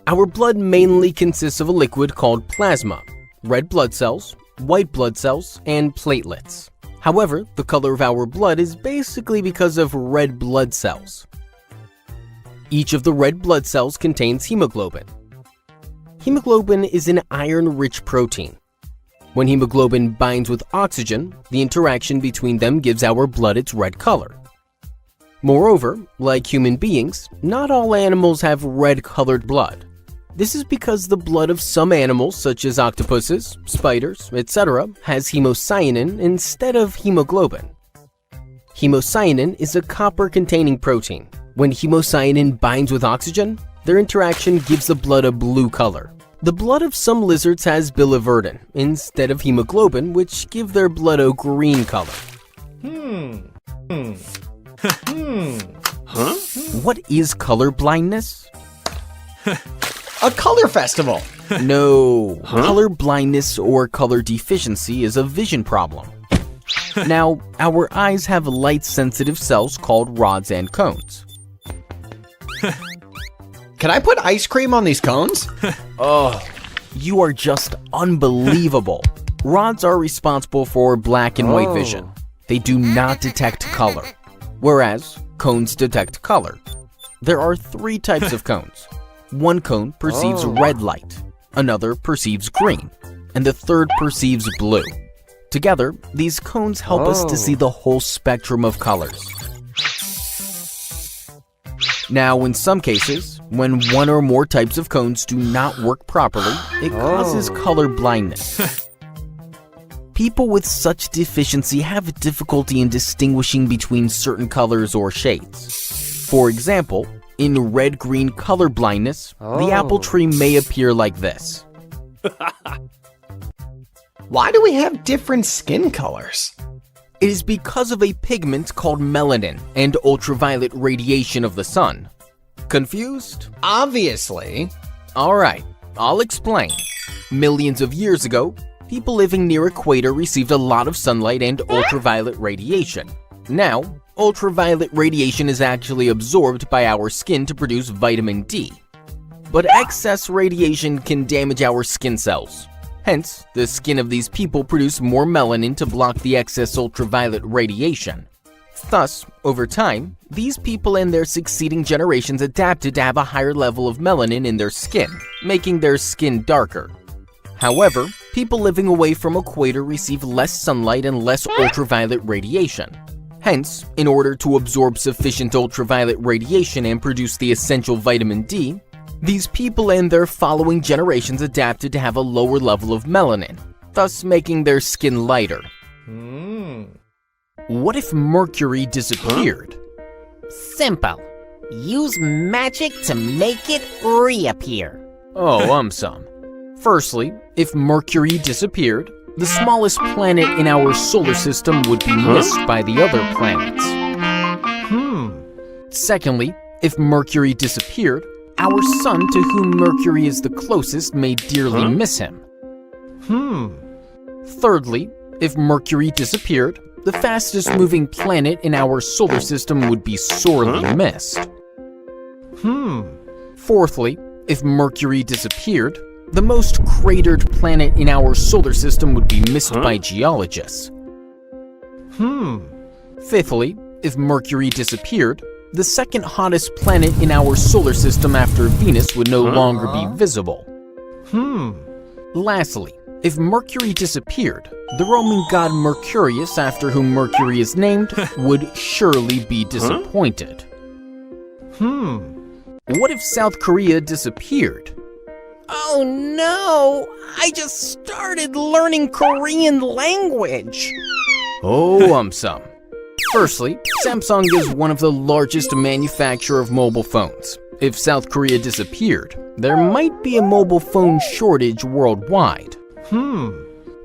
Our blood mainly consists of a liquid called plasma, red blood cells, white blood cells, and platelets. However, the color of our blood is basically because of red blood cells. Each of the red blood cells contains hemoglobin. Hemoglobin is an iron-rich protein. When hemoglobin binds with oxygen, the interaction between them gives our blood its red color. Moreover, like human beings, not all animals have red-colored blood. This is because the blood of some animals, such as octopuses, spiders, etc., has hemocyanin instead of hemoglobin. Hemocyanin is a copper-containing protein. When hemocyanin binds with oxygen, their interaction gives the blood a blue color. The blood of some lizards has biliverdin instead of hemoglobin, which give their blood a green color. What is color blindness? A color festival. No, color blindness or color deficiency is a vision problem. Now, our eyes have light-sensitive cells called rods and cones. Can I put ice cream on these cones? Oh, you are just unbelievable. Rods are responsible for black and white vision. They do not detect color, whereas cones detect color. There are 3 types of cones. One cone perceives red light, another perceives green, and the third perceives blue. Together, these cones help us to see the whole spectrum of colors. Now, in some cases, when one or more types of cones do not work properly, it causes color blindness. People with such deficiency have difficulty in distinguishing between certain colors or shades. For example, in red-green color blindness, the apple tree may appear like this. Why do we have different skin colors? It is because of a pigment called melanin and ultraviolet radiation of the sun. Confused? Obviously. Alright, I'll explain. Millions of years ago, people living near equator received a lot of sunlight and ultraviolet radiation. Now, ultraviolet radiation is actually absorbed by our skin to produce vitamin D. But excess radiation can damage our skin cells. Hence, the skin of these people produce more melanin to block the excess ultraviolet radiation. Thus, over time, these people and their succeeding generations adapted to have a higher level of melanin in their skin, making their skin darker. However, people living away from equator receive less sunlight and less ultraviolet radiation. Hence, in order to absorb sufficient ultraviolet radiation and produce the essential vitamin D, these people and their following generations adapted to have a lower level of melanin, thus making their skin lighter. What if Mercury disappeared? Simple. Use magic to make it reappear. Oh, AumSum. Firstly, if Mercury disappeared, the smallest planet in our solar system would be missed by the other planets. Secondly, if Mercury disappeared, our sun to whom Mercury is the closest may dearly miss him. Thirdly, if Mercury disappeared, the fastest moving planet in our solar system would be sorely missed. Fourthly, if Mercury disappeared, the most cratered planet in our solar system would be missed by geologists. Fifthly, if Mercury disappeared, the second hottest planet in our solar system after Venus would no longer be visible. Lastly, if Mercury disappeared, the Roman god Mercurius, after whom Mercury is named, would surely be disappointed. What if South Korea disappeared? Oh no! I just started learning Korean language! Oh, AumSum. Firstly, Samsung is one of the largest manufacturers of mobile phones. If South Korea disappeared, there might be a mobile phone shortage worldwide.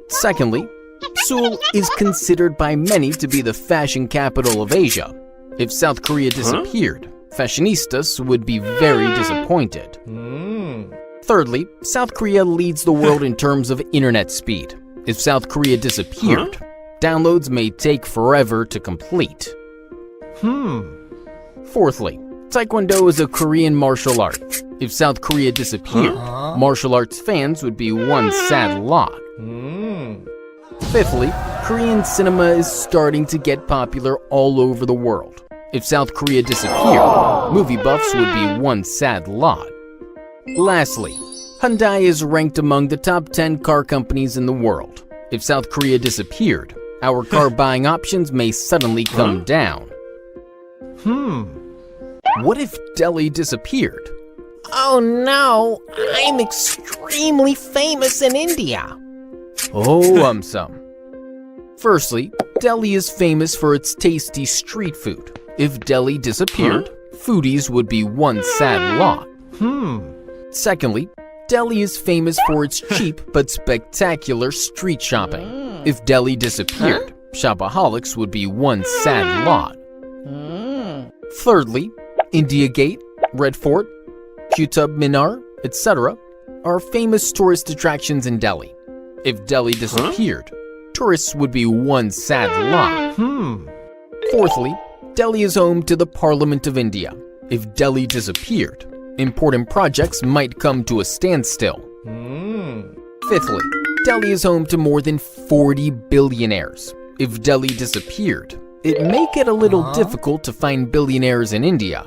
Secondly, Seoul is considered by many to be the fashion capital of Asia. If South Korea disappeared, fashionistas would be very disappointed. Thirdly, South Korea leads the world in terms of internet speed. If South Korea disappeared, downloads may take forever to complete. Fourthly, Taekwondo is a Korean martial art. If South Korea disappeared, martial arts fans would be one sad lot. Fifthly, Korean cinema is starting to get popular all over the world. If South Korea disappeared, movie buffs would be one sad lot. Lastly, Hyundai is ranked among the top 10 car companies in the world. If South Korea disappeared, our car buying options may suddenly come down. What if Delhi disappeared? Oh no! I'm extremely famous in India! Oh, AumSum. Firstly, Delhi is famous for its tasty street food. If Delhi disappeared, foodies would be one sad lot. Secondly, Delhi is famous for its cheap but spectacular street shopping. If Delhi disappeared, shopaholics would be one sad lot. Thirdly, India Gate, Red Fort, Qutub Minar, etc. are famous tourist attractions in Delhi. If Delhi disappeared, tourists would be one sad lot. Fourthly, Delhi is home to the Parliament of India. If Delhi disappeared, important projects might come to a standstill. Fifthly, Delhi is home to more than 40 billionaires. If Delhi disappeared, it may get a little difficult to find billionaires in India.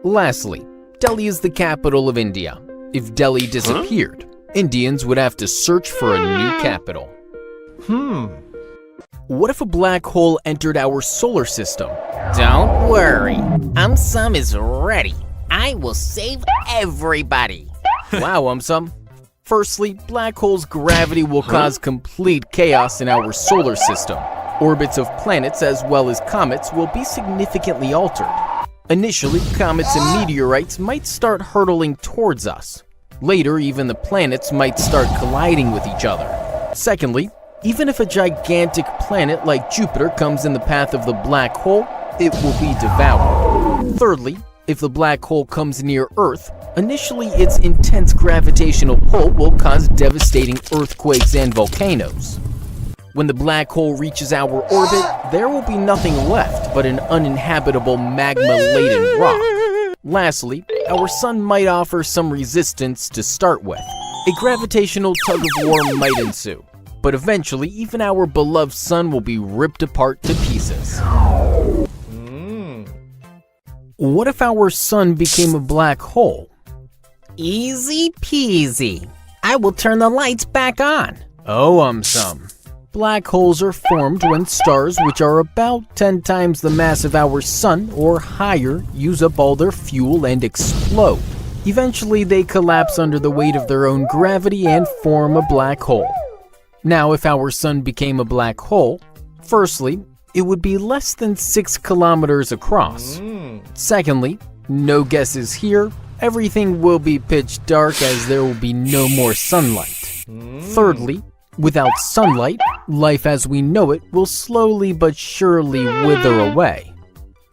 Lastly, Delhi is the capital of India. If Delhi disappeared, Indians would have to search for a new capital. What if a black hole entered our solar system? Don't worry, AumSum is ready. I will save everybody. Wow, AumSum. Firstly, black holes' gravity will cause complete chaos in our solar system. Orbits of planets as well as comets will be significantly altered. Initially, comets and meteorites might start hurtling towards us. Later, even the planets might start colliding with each other. Secondly, even if a gigantic planet like Jupiter comes in the path of the black hole, it will be devoured. Thirdly, if the black hole comes near Earth, initially its intense gravitational pull will cause devastating earthquakes and volcanoes. When the black hole reaches our orbit, there will be nothing left but an uninhabitable magma-laden rock. Lastly, our sun might offer some resistance to start with. A gravitational tug-of-war might ensue, but eventually even our beloved sun will be ripped apart to pieces. What if our sun became a black hole? Easy peasy. I will turn the lights back on. Oh, AumSum. Black holes are formed when stars which are about 10 times the mass of our sun or higher use up all their fuel and explode. Eventually they collapse under the weight of their own gravity and form a black hole. Now if our sun became a black hole, firstly, it would be less than 6 kilometers across. Secondly, no guesses here, everything will be pitch dark as there will be no more sunlight. Thirdly, without sunlight, life as we know it will slowly but surely wither away.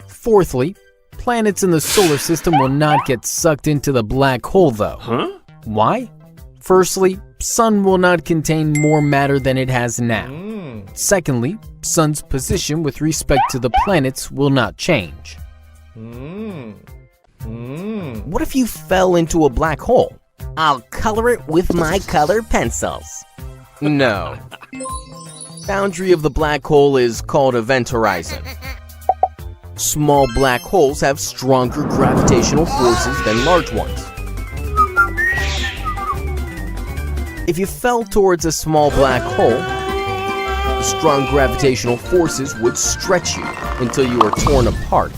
Fourthly, planets in the solar system will not get sucked into the black hole though. Why? Firstly, Sun will not contain more matter than it has now. Secondly, Sun's position with respect to the planets will not change. What if you fell into a black hole? I'll color it with my colored pencils. No. Boundary of the black hole is called event horizon. Small black holes have stronger gravitational forces than large ones. If you fell towards a small black hole, the strong gravitational forces would stretch you until you are torn apart,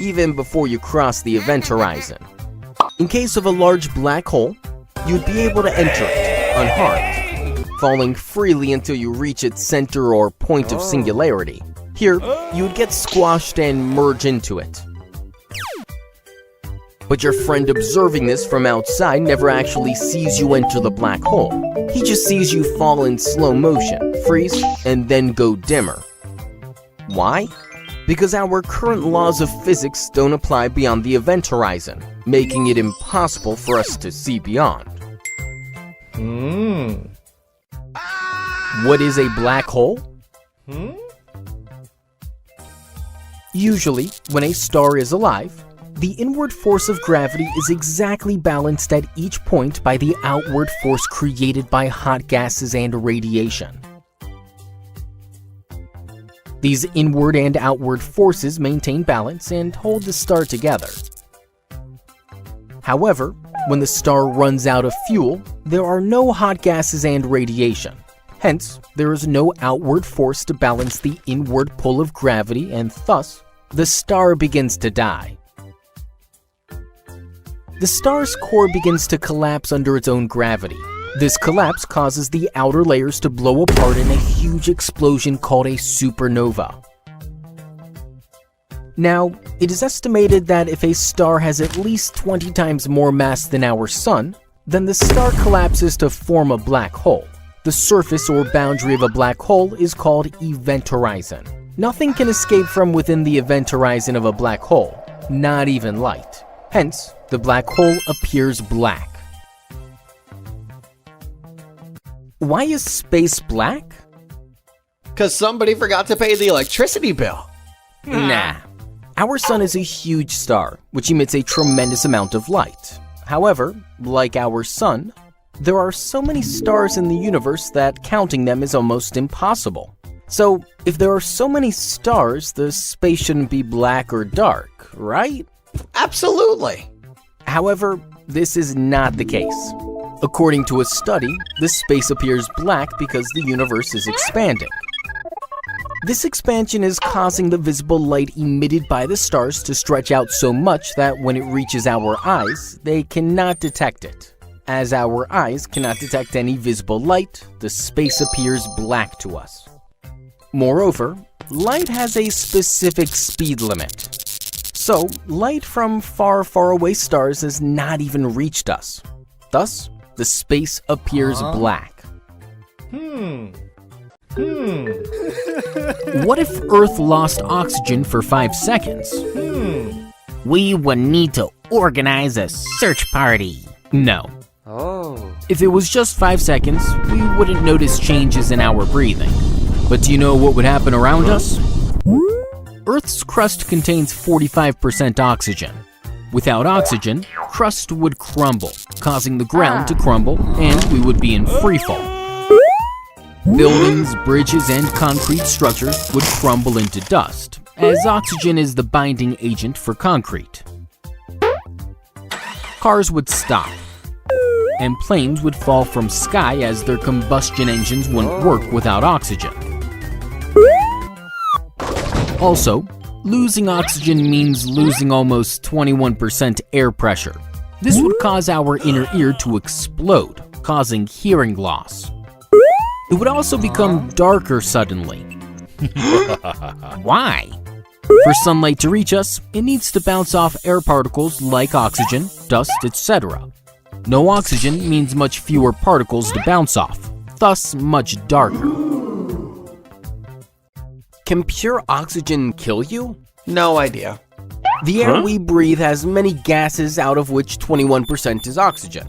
even before you cross the event horizon. In case of a large black hole, you'd be able to enter it unharmed, falling freely until you reach its center or point of singularity. Here, you would get squashed and merge into it. But your friend observing this from outside never actually sees you enter the black hole. He just sees you fall in slow motion, freeze, and then go dimmer. Why? Because our current laws of physics don't apply beyond the event horizon, making it impossible for us to see beyond. What is a black hole? Usually, when a star is alive, the inward force of gravity is exactly balanced at each point by the outward force created by hot gases and radiation. These inward and outward forces maintain balance and hold the star together. However, when the star runs out of fuel, there are no hot gases and radiation. Hence, there is no outward force to balance the inward pull of gravity, and thus, the star begins to die. The star's core begins to collapse under its own gravity. This collapse causes the outer layers to blow apart in a huge explosion called a supernova. Now, it is estimated that if a star has at least 20 times more mass than our Sun, then the star collapses to form a black hole. The surface or boundary of a black hole is called event horizon. Nothing can escape from within the event horizon of a black hole, not even light. Hence, the black hole appears black. Why is space black? 'Cause somebody forgot to pay the electricity bill. Nah. Our Sun is a huge star, which emits a tremendous amount of light. However, like our Sun, there are so many stars in the universe that counting them is almost impossible. So, if there are so many stars, the space shouldn't be black or dark, right? Absolutely. However, this is not the case. According to a study, the space appears black because the universe is expanding. This expansion is causing the visible light emitted by the stars to stretch out so much that when it reaches our eyes, they cannot detect it. As our eyes cannot detect any visible light, the space appears black to us. Moreover, light has a specific speed limit. So, light from far, far away stars has not even reached us. Thus, the space appears black. What if Earth lost oxygen for 5 seconds? We would need to organize a search party. No. Oh. If it was just 5 seconds, we wouldn't notice changes in our breathing. But do you know what would happen around us? Earth's crust contains 45% oxygen. Without oxygen, crust would crumble, causing the ground to crumble, and we would be in freefall. Buildings, bridges, and concrete structures would crumble into dust, as oxygen is the binding agent for concrete. Cars would stop, and planes would fall from sky as their combustion engines wouldn't work without oxygen. Also, losing oxygen means losing almost 21% air pressure. This would cause our inner ear to explode, causing hearing loss. It would also become darker suddenly. Why? For sunlight to reach us, it needs to bounce off air particles like oxygen, dust, etc. No oxygen means much fewer particles to bounce off, thus much darker. Can pure oxygen kill you? No idea. The air we breathe has many gases, out of which 21% is oxygen.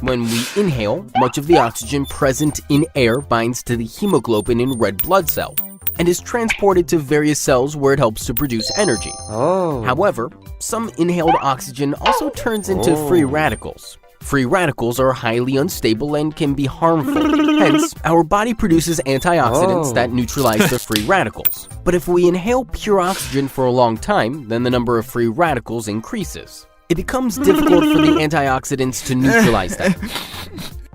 When we inhale, much of the oxygen present in air binds to the hemoglobin in red blood cell and is transported to various cells where it helps to produce energy. However, some inhaled oxygen also turns into free radicals. Free radicals are highly unstable and can be harmful. Hence, our body produces antioxidants that neutralize the free radicals. But if we inhale pure oxygen for a long time, then the number of free radicals increases. It becomes difficult for the antioxidants to neutralize them.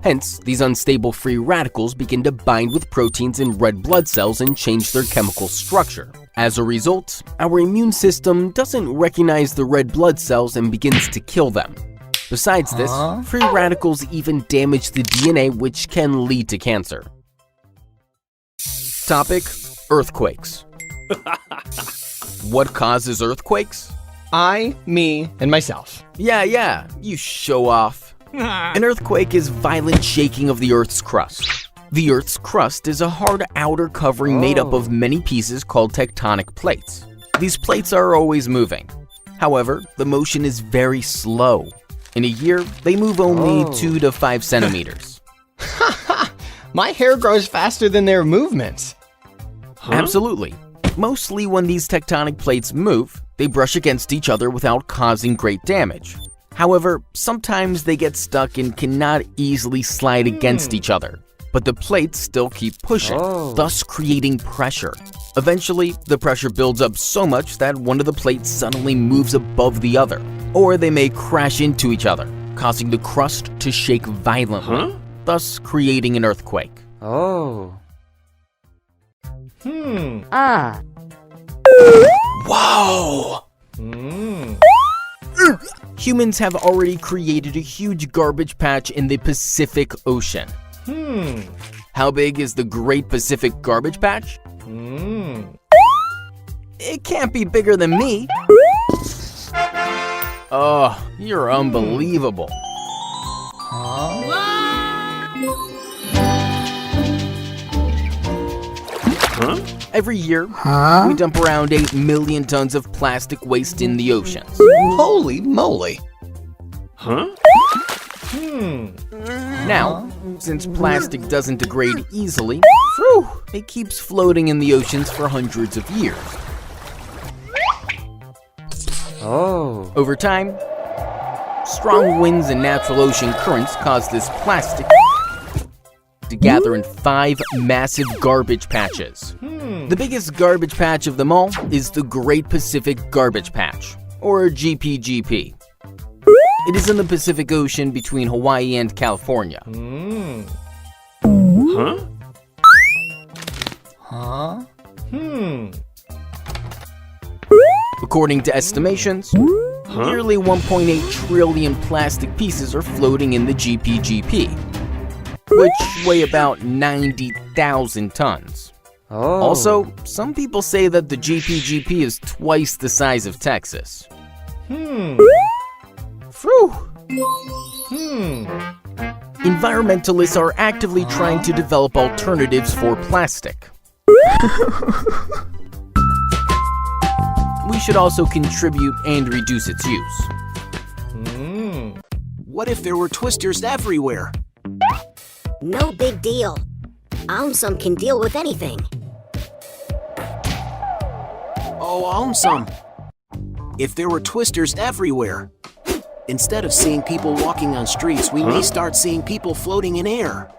Hence, these unstable free radicals begin to bind with proteins in red blood cells and change their chemical structure. As a result, our immune system doesn't recognize the red blood cells and begins to kill them. Besides this, free radicals even damage the DNA, which can lead to cancer. Topic: earthquakes. What causes earthquakes? I, me, and myself. Yeah, you show off. An earthquake is violent shaking of the Earth's crust. The Earth's crust is a hard outer covering made up of many pieces called tectonic plates. These plates are always moving. However, the motion is very slow. In a year, they move only 2 to 5 centimeters. My hair grows faster than their movements. Absolutely. Mostly when these tectonic plates move, they brush against each other without causing great damage. However, sometimes they get stuck and cannot easily slide against each other. But the plates still keep pushing, thus creating pressure. Eventually, the pressure builds up so much that one of the plates suddenly moves above the other, or they may crash into each other, causing the crust to shake violently, thus creating an earthquake. Wow! Humans have already created a huge garbage patch in the Pacific Ocean. How big is the Great Pacific Garbage Patch? It can't be bigger than me. Oh, you're unbelievable. Every year, we dump around 8 million tons of plastic waste in the oceans. Holy moly. Now, since plastic doesn't degrade easily, it keeps floating in the oceans for hundreds of years. Over time, strong winds and natural ocean currents cause this plastic to gather in 5 massive garbage patches. The biggest garbage patch of them all is the Great Pacific Garbage Patch, or GPGP. It is in the Pacific Ocean between Hawaii and California. According to estimations, nearly 1.8 trillion plastic pieces are floating in the GPGP, which weigh about 90,000 tons. Also, some people say that the GPGP is twice the size of Texas. Environmentalists are actively trying to develop alternatives for plastic. We should also contribute and reduce its use. What if there were twisters everywhere? No big deal. AumSum can deal with anything. Oh, AumSum. If there were twisters everywhere, instead of seeing people walking on streets, we may start seeing people floating in air.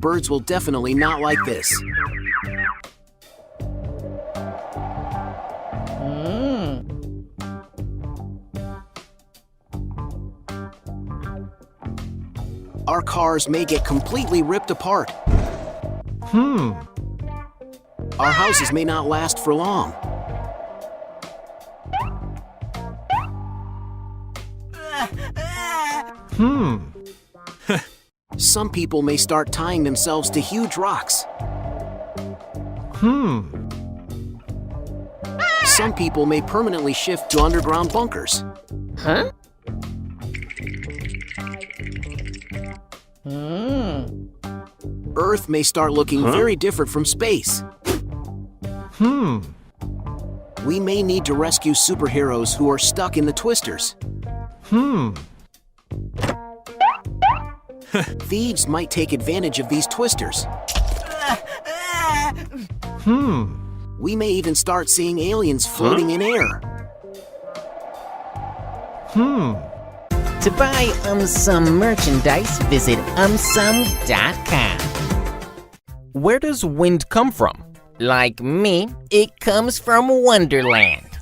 Birds will definitely not like this. Our cars may get completely ripped apart. Our houses may not last for long. Some people may start tying themselves to huge rocks. Some people may permanently shift to underground bunkers. Earth may start looking very different from space. We may need to rescue superheroes who are stuck in the twisters. Thieves might take advantage of these twisters. We may even start seeing aliens floating in air. To buy AumSum merchandise, visit AumSum.com. Where does wind come from? Like me, it comes from Wonderland.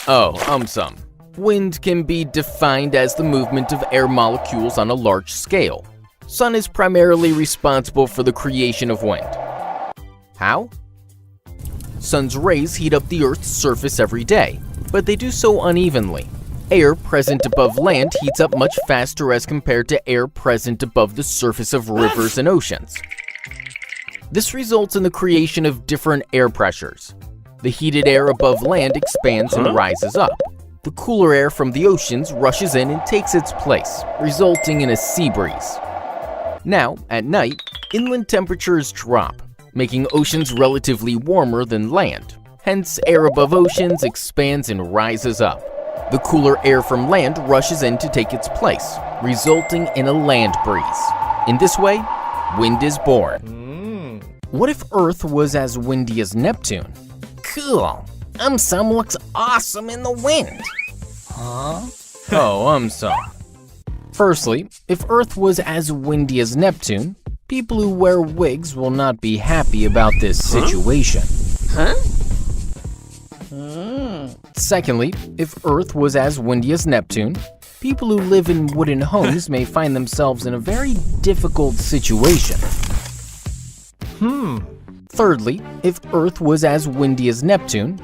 Oh, AumSum. Wind can be defined as the movement of air molecules on a large scale. Sun is primarily responsible for the creation of wind. How? Sun's rays heat up the Earth's surface every day, but they do so unevenly. Air present above land heats up much faster as compared to air present above the surface of rivers and oceans. This results in the creation of different air pressures. The heated air above land expands and rises up. The cooler air from the oceans rushes in and takes its place, resulting in a sea breeze. Now, at night, inland temperatures drop, making oceans relatively warmer than land. Hence, air above oceans expands and rises up. The cooler air from land rushes in to take its place, resulting in a land breeze. In this way, wind is born. What if Earth was as windy as Neptune? Cool. AumSum looks awesome in the wind. Oh, AumSum. Firstly, if Earth was as windy as Neptune, people who wear wigs will not be happy about this situation. Secondly, if Earth was as windy as Neptune, people who live in wooden homes may find themselves in a very difficult situation. Thirdly, if Earth was as windy as Neptune,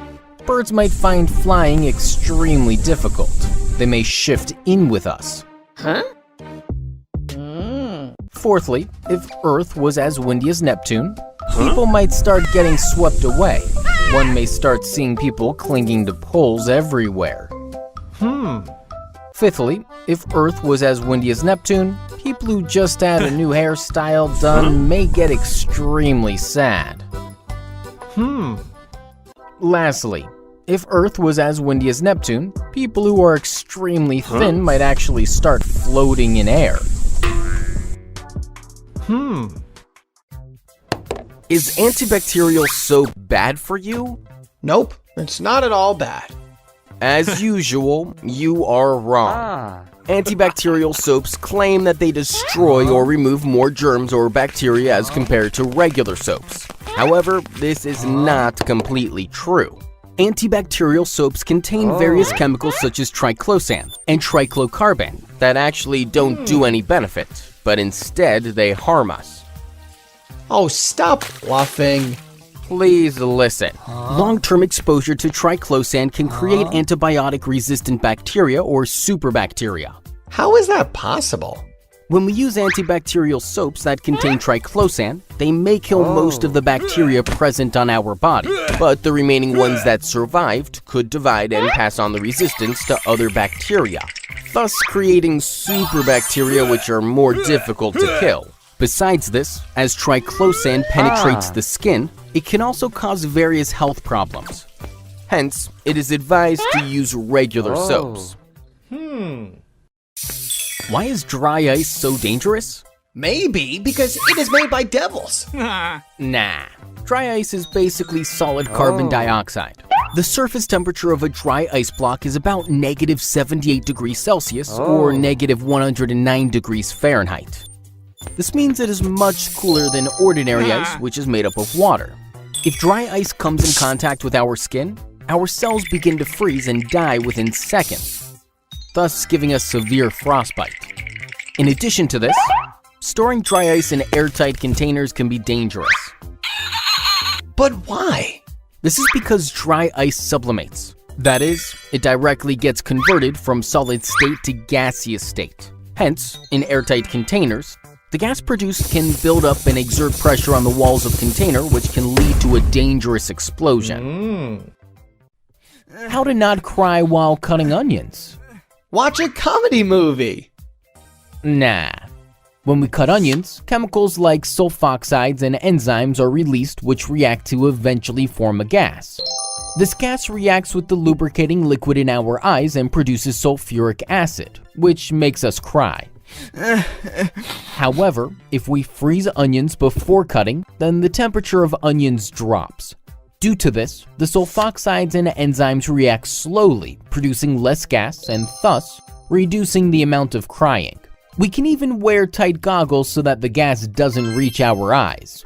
birds might find flying extremely difficult. They may shift in with us. Fourthly, if Earth was as windy as Neptune, people might start getting swept away. One may start seeing people clinging to poles everywhere. Fifthly, if Earth was as windy as Neptune, people who just had a new hairstyle done may get extremely sad. Lastly, if Earth was as windy as Neptune, people who are extremely thin might actually start floating in air. Is antibacterial soap bad for you? Nope, it's not at all bad. As usual, you are wrong. Antibacterial soaps claim that they destroy or remove more germs or bacteria as compared to regular soaps. However, this is not completely true. Antibacterial soaps contain various chemicals such as triclosan and triclocarban that actually don't do any benefit, but instead they harm us. Oh, stop bluffing. Please listen. Long-term exposure to triclosan can create antibiotic-resistant bacteria or superbacteria. How is that possible? When we use antibacterial soaps that contain triclosan, they may kill most of the bacteria present on our body, but the remaining ones that survived could divide and pass on the resistance to other bacteria, thus creating superbacteria which are more difficult to kill. Besides this, as triclosan penetrates the skin, it can also cause various health problems. Hence, it is advised to use regular soaps. Why is dry ice so dangerous? Maybe because it is made by devils. Nah. Dry ice is basically solid carbon dioxide. The surface temperature of a dry ice block is about negative 78 degrees Celsius or negative 109 degrees Fahrenheit. This means it is much cooler than ordinary ice, which is made up of water. If dry ice comes in contact with our skin, our cells begin to freeze and die within seconds, thus giving us severe frostbite. In addition to this, storing dry ice in airtight containers can be dangerous. But why? This is because dry ice sublimates. That is, it directly gets converted from solid state to gaseous state. Hence, in airtight containers, the gas produced can build up and exert pressure on the walls of container, which can lead to a dangerous explosion. How to not cry while cutting onions? Watch a comedy movie. Nah. When we cut onions, chemicals like sulfoxides and enzymes are released which react to eventually form a gas. This gas reacts with the lubricating liquid in our eyes and produces sulfuric acid, which makes us cry. However, if we freeze onions before cutting, then the temperature of onions drops. Due to this, the sulfoxides and enzymes react slowly, producing less gas and thus reducing the amount of crying. We can even wear tight goggles so that the gas doesn't reach our eyes.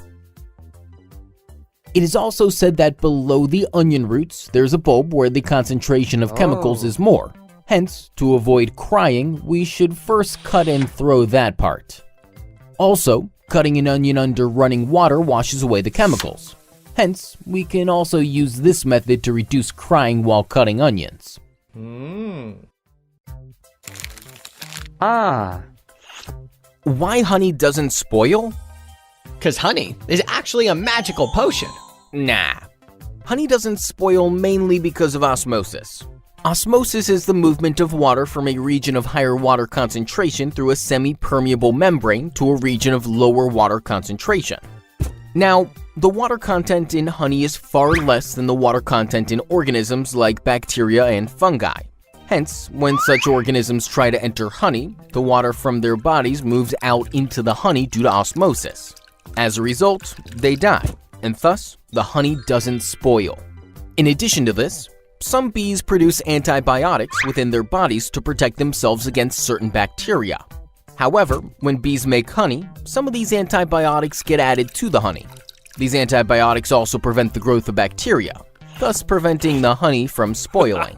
It is also said that below the onion roots, there's a bulb where the concentration of chemicals is more. Hence, to avoid crying, we should first cut and throw that part. Also, cutting an onion under running water washes away the chemicals. Hence, we can also use this method to reduce crying while cutting onions. Why honey doesn't spoil? Because honey is actually a magical potion. Nah. Honey doesn't spoil mainly because of osmosis. Osmosis is the movement of water from a region of higher water concentration through a semi-permeable membrane to a region of lower water concentration. Now, the water content in honey is far less than the water content in organisms like bacteria and fungi. Hence, when such organisms try to enter honey, the water from their bodies moves out into the honey due to osmosis. As a result, they die, and thus, the honey doesn't spoil. In addition to this, some bees produce antibiotics within their bodies to protect themselves against certain bacteria. However, when bees make honey, some of these antibiotics get added to the honey. These antibiotics also prevent the growth of bacteria, thus preventing the honey from spoiling.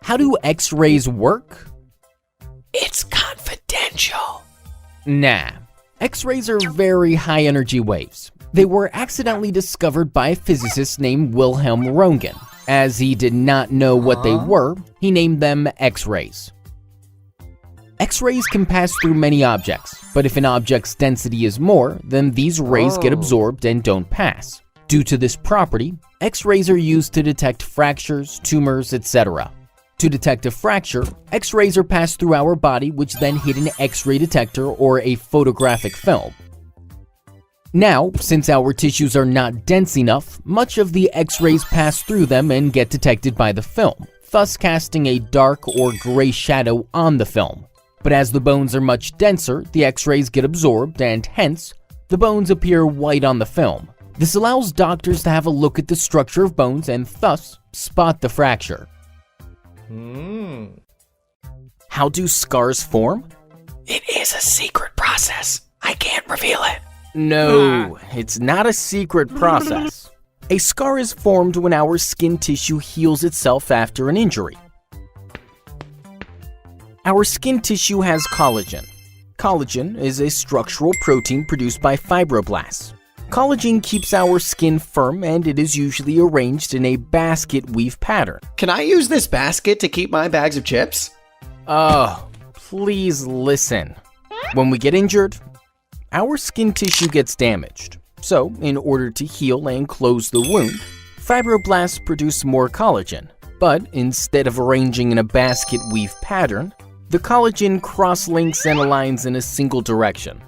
How do X-rays work? It's confidential. Nah. X-rays are very high energy waves. They were accidentally discovered by a physicist named Wilhelm Röntgen. As he did not know what they were, he named them X-rays. X-rays can pass through many objects, but if an object's density is more, then these rays get absorbed and don't pass. Due to this property, X-rays are used to detect fractures, tumors, etc. To detect a fracture, X-rays are passed through our body, which then hit an X-ray detector or a photographic film. Now, since our tissues are not dense enough, much of the X-rays pass through them and get detected by the film, thus casting a dark or gray shadow on the film. But as the bones are much denser, the X-rays get absorbed and hence, the bones appear white on the film. This allows doctors to have a look at the structure of bones and thus spot the fracture. How do scars form? It is a secret process. I can't reveal it. No, it's not a secret process. A scar is formed when our skin tissue heals itself after an injury. Our skin tissue has collagen. Collagen is a structural protein produced by fibroblasts. Collagen keeps our skin firm and it is usually arranged in a basket weave pattern. Can I use this basket to keep my bags of chips? Oh, please listen. When we get injured, our skin tissue gets damaged. So, in order to heal and close the wound, fibroblasts produce more collagen. But instead of arranging in a basket weave pattern, the collagen cross-links and aligns in a single direction.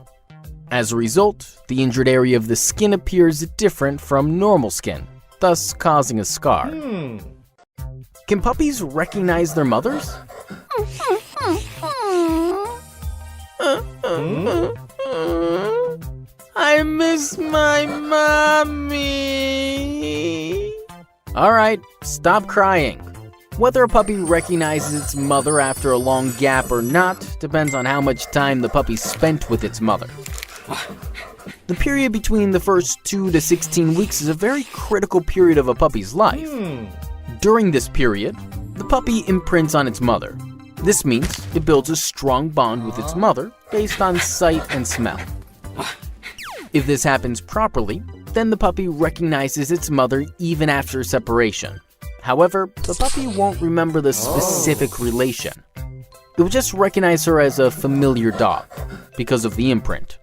As a result, the injured area of the skin appears different from normal skin, thus causing a scar. Can puppies recognize their mothers? I miss my mommy. Alright, stop crying. Whether a puppy recognizes its mother after a long gap or not depends on how much time the puppy spent with its mother. The period between the first 2 to 16 weeks is a very critical period of a puppy's life. During this period, the puppy imprints on its mother. This means it builds a strong bond with its mother based on sight and smell. If this happens properly, then the puppy recognizes its mother even after separation. However, the puppy won't remember the specific relation. It will just recognize her as a familiar dog because of the imprint.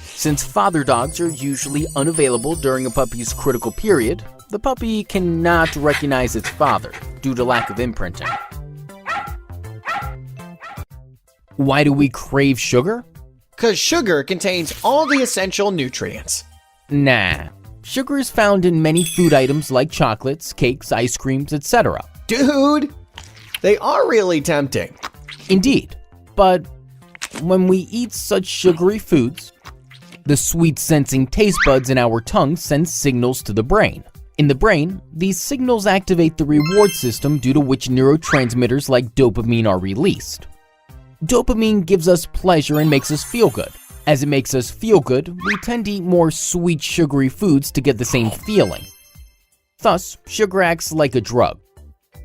Since father dogs are usually unavailable during a puppy's critical period, the puppy cannot recognize its father due to lack of imprinting. Why do we crave sugar? Because sugar contains all the essential nutrients. Nah. Sugar is found in many food items like chocolates, cakes, ice creams, etc. Dude, they are really tempting. Indeed, but when we eat such sugary foods, the sweet-sensing taste buds in our tongue send signals to the brain. In the brain, these signals activate the reward system, due to which neurotransmitters like dopamine are released. Dopamine gives us pleasure and makes us feel good. As it makes us feel good, we tend to eat more sweet, sugary foods to get the same feeling. Thus, sugar acts like a drug,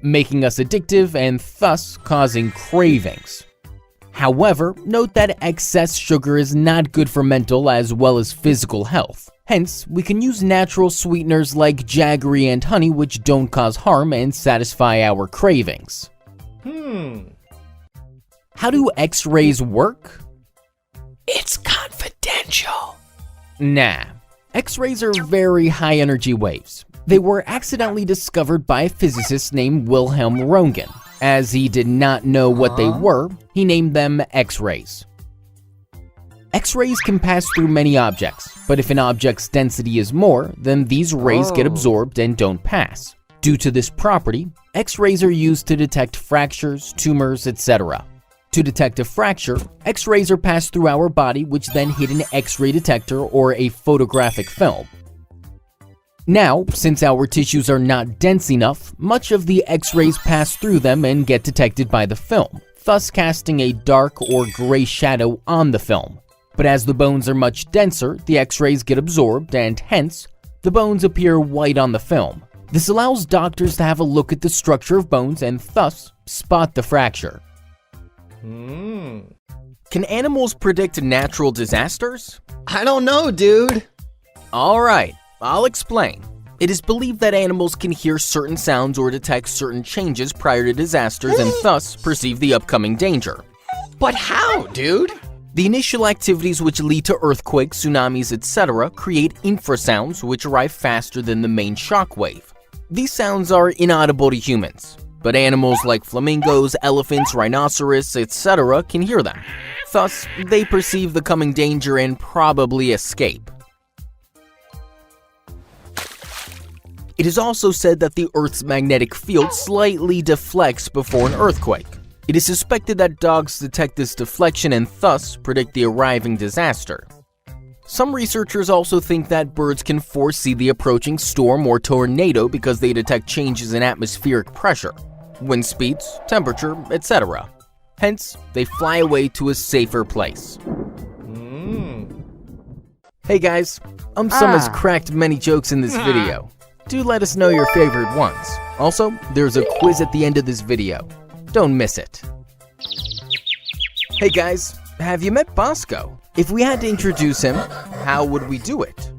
making us addictive and thus causing cravings. However, note that excess sugar is not good for mental as well as physical health. Hence, we can use natural sweeteners like jaggery and honey, which don't cause harm and satisfy our cravings. How do X-rays work? It's confidential. Nah. X-rays are very high energy waves. They were accidentally discovered by a physicist named Wilhelm Röntgen. As he did not know what they were, he named them X-rays. X-rays can pass through many objects, but if an object's density is more, then these rays get absorbed and don't pass. Due to this property, X-rays are used to detect fractures, tumors, etc. To detect a fracture, X-rays are passed through our body, which then hit an X-ray detector or a photographic film. Now, since our tissues are not dense enough, much of the X-rays pass through them and get detected by the film, thus casting a dark or gray shadow on the film. But as the bones are much denser, the X-rays get absorbed and hence, the bones appear white on the film. This allows doctors to have a look at the structure of bones and thus spot the fracture. Can animals predict natural disasters? I don't know, dude. Alright, I'll explain. It is believed that animals can hear certain sounds or detect certain changes prior to disasters and thus perceive the upcoming danger. But how, dude? The initial activities which lead to earthquakes, tsunamis, etc. create infrasounds which arrive faster than the main shock wave. These sounds are inaudible to humans, but animals like flamingos, elephants, rhinoceros, etc. can hear them. Thus, they perceive the coming danger and probably escape. It is also said that the Earth's magnetic field slightly deflects before an earthquake. It is suspected that dogs detect this deflection and thus predict the arriving disaster. Some researchers also think that birds can foresee the approaching storm or tornado because they detect changes in atmospheric pressure, wind speeds, temperature, etc. Hence, they fly away to a safer place. Hey guys, AumSum has cracked many jokes in this video. Do let us know your favorite ones. Also, there's a quiz at the end of this video. Don't miss it. Hey guys, have you met Bosco? If we had to introduce him, how would we do it?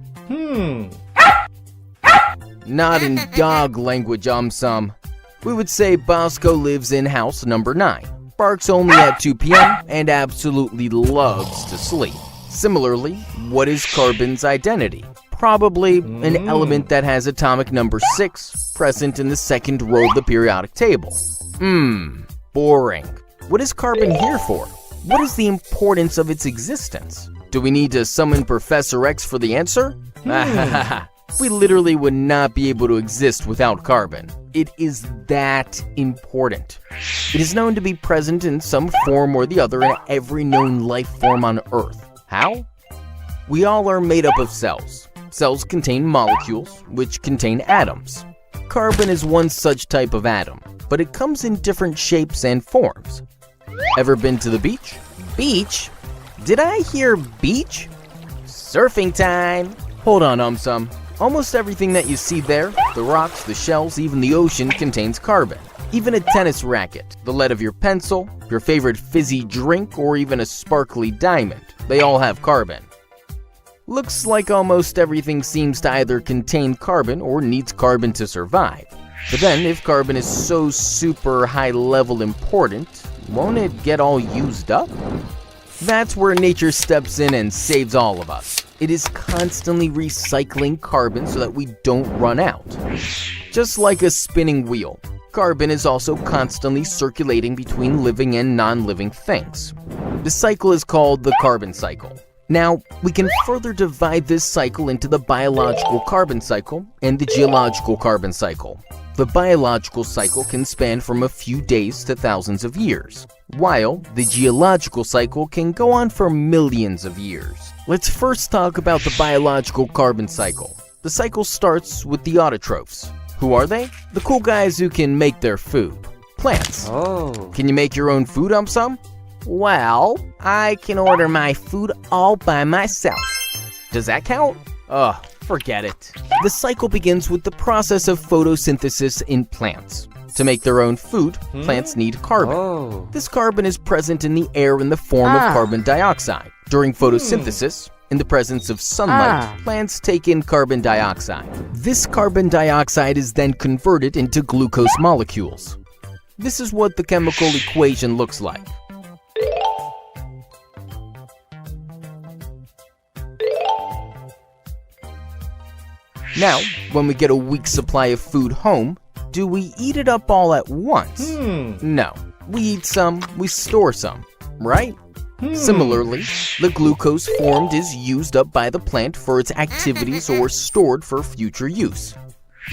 Not in dog language, AumSum. We would say Bosco lives in house number 9, barks only at 2 p.m., and absolutely loves to sleep. Similarly, what is carbon's identity? Probably an element that has atomic number 6 present in the second row of the periodic table. Boring. What is carbon here for? What is the importance of its existence? Do we need to summon Professor X for the answer? We literally would not be able to exist without carbon. It is that important. It is known to be present in some form or the other in every known life form on Earth. How? We all are made up of cells. Cells contain molecules, which contain atoms. Carbon is one such type of atom, but it comes in different shapes and forms. Ever been to the beach? Beach? Did I hear beach? Surfing time! Hold on, AumSum. Almost everything that you see there, the rocks, the shells, even the ocean, contains carbon. Even a tennis racket, the lead of your pencil, your favorite fizzy drink, or even a sparkly diamond, they all have carbon. Looks like almost everything seems to either contain carbon or needs carbon to survive. But then, if carbon is so super high level important, won't it get all used up? That's where nature steps in and saves all of us. It is constantly recycling carbon so that we don't run out. Just like a spinning wheel, carbon is also constantly circulating between living and non-living things. The cycle is called the carbon cycle. Now, we can further divide this cycle into the biological carbon cycle and the geological carbon cycle. The biological cycle can span from a few days to thousands of years, while the geological cycle can go on for millions of years. Let's first talk about the biological carbon cycle. The cycle starts with the autotrophs. Who are they? The cool guys who can make their food. Plants. Can you make your own food, AumSum? Well, I can order my food all by myself. Does that count? Ugh, forget it. The cycle begins with the process of photosynthesis in plants. To make their own food, plants need carbon. This carbon is present in the air in the form of carbon dioxide. During photosynthesis, in the presence of sunlight, plants take in carbon dioxide. This carbon dioxide is then converted into glucose molecules. This is what the chemical equation looks like. Now, when we get a week's supply of food home, do we eat it up all at once? No. We eat some, we store some, right? Similarly, the glucose formed is used up by the plant for its activities or stored for future use.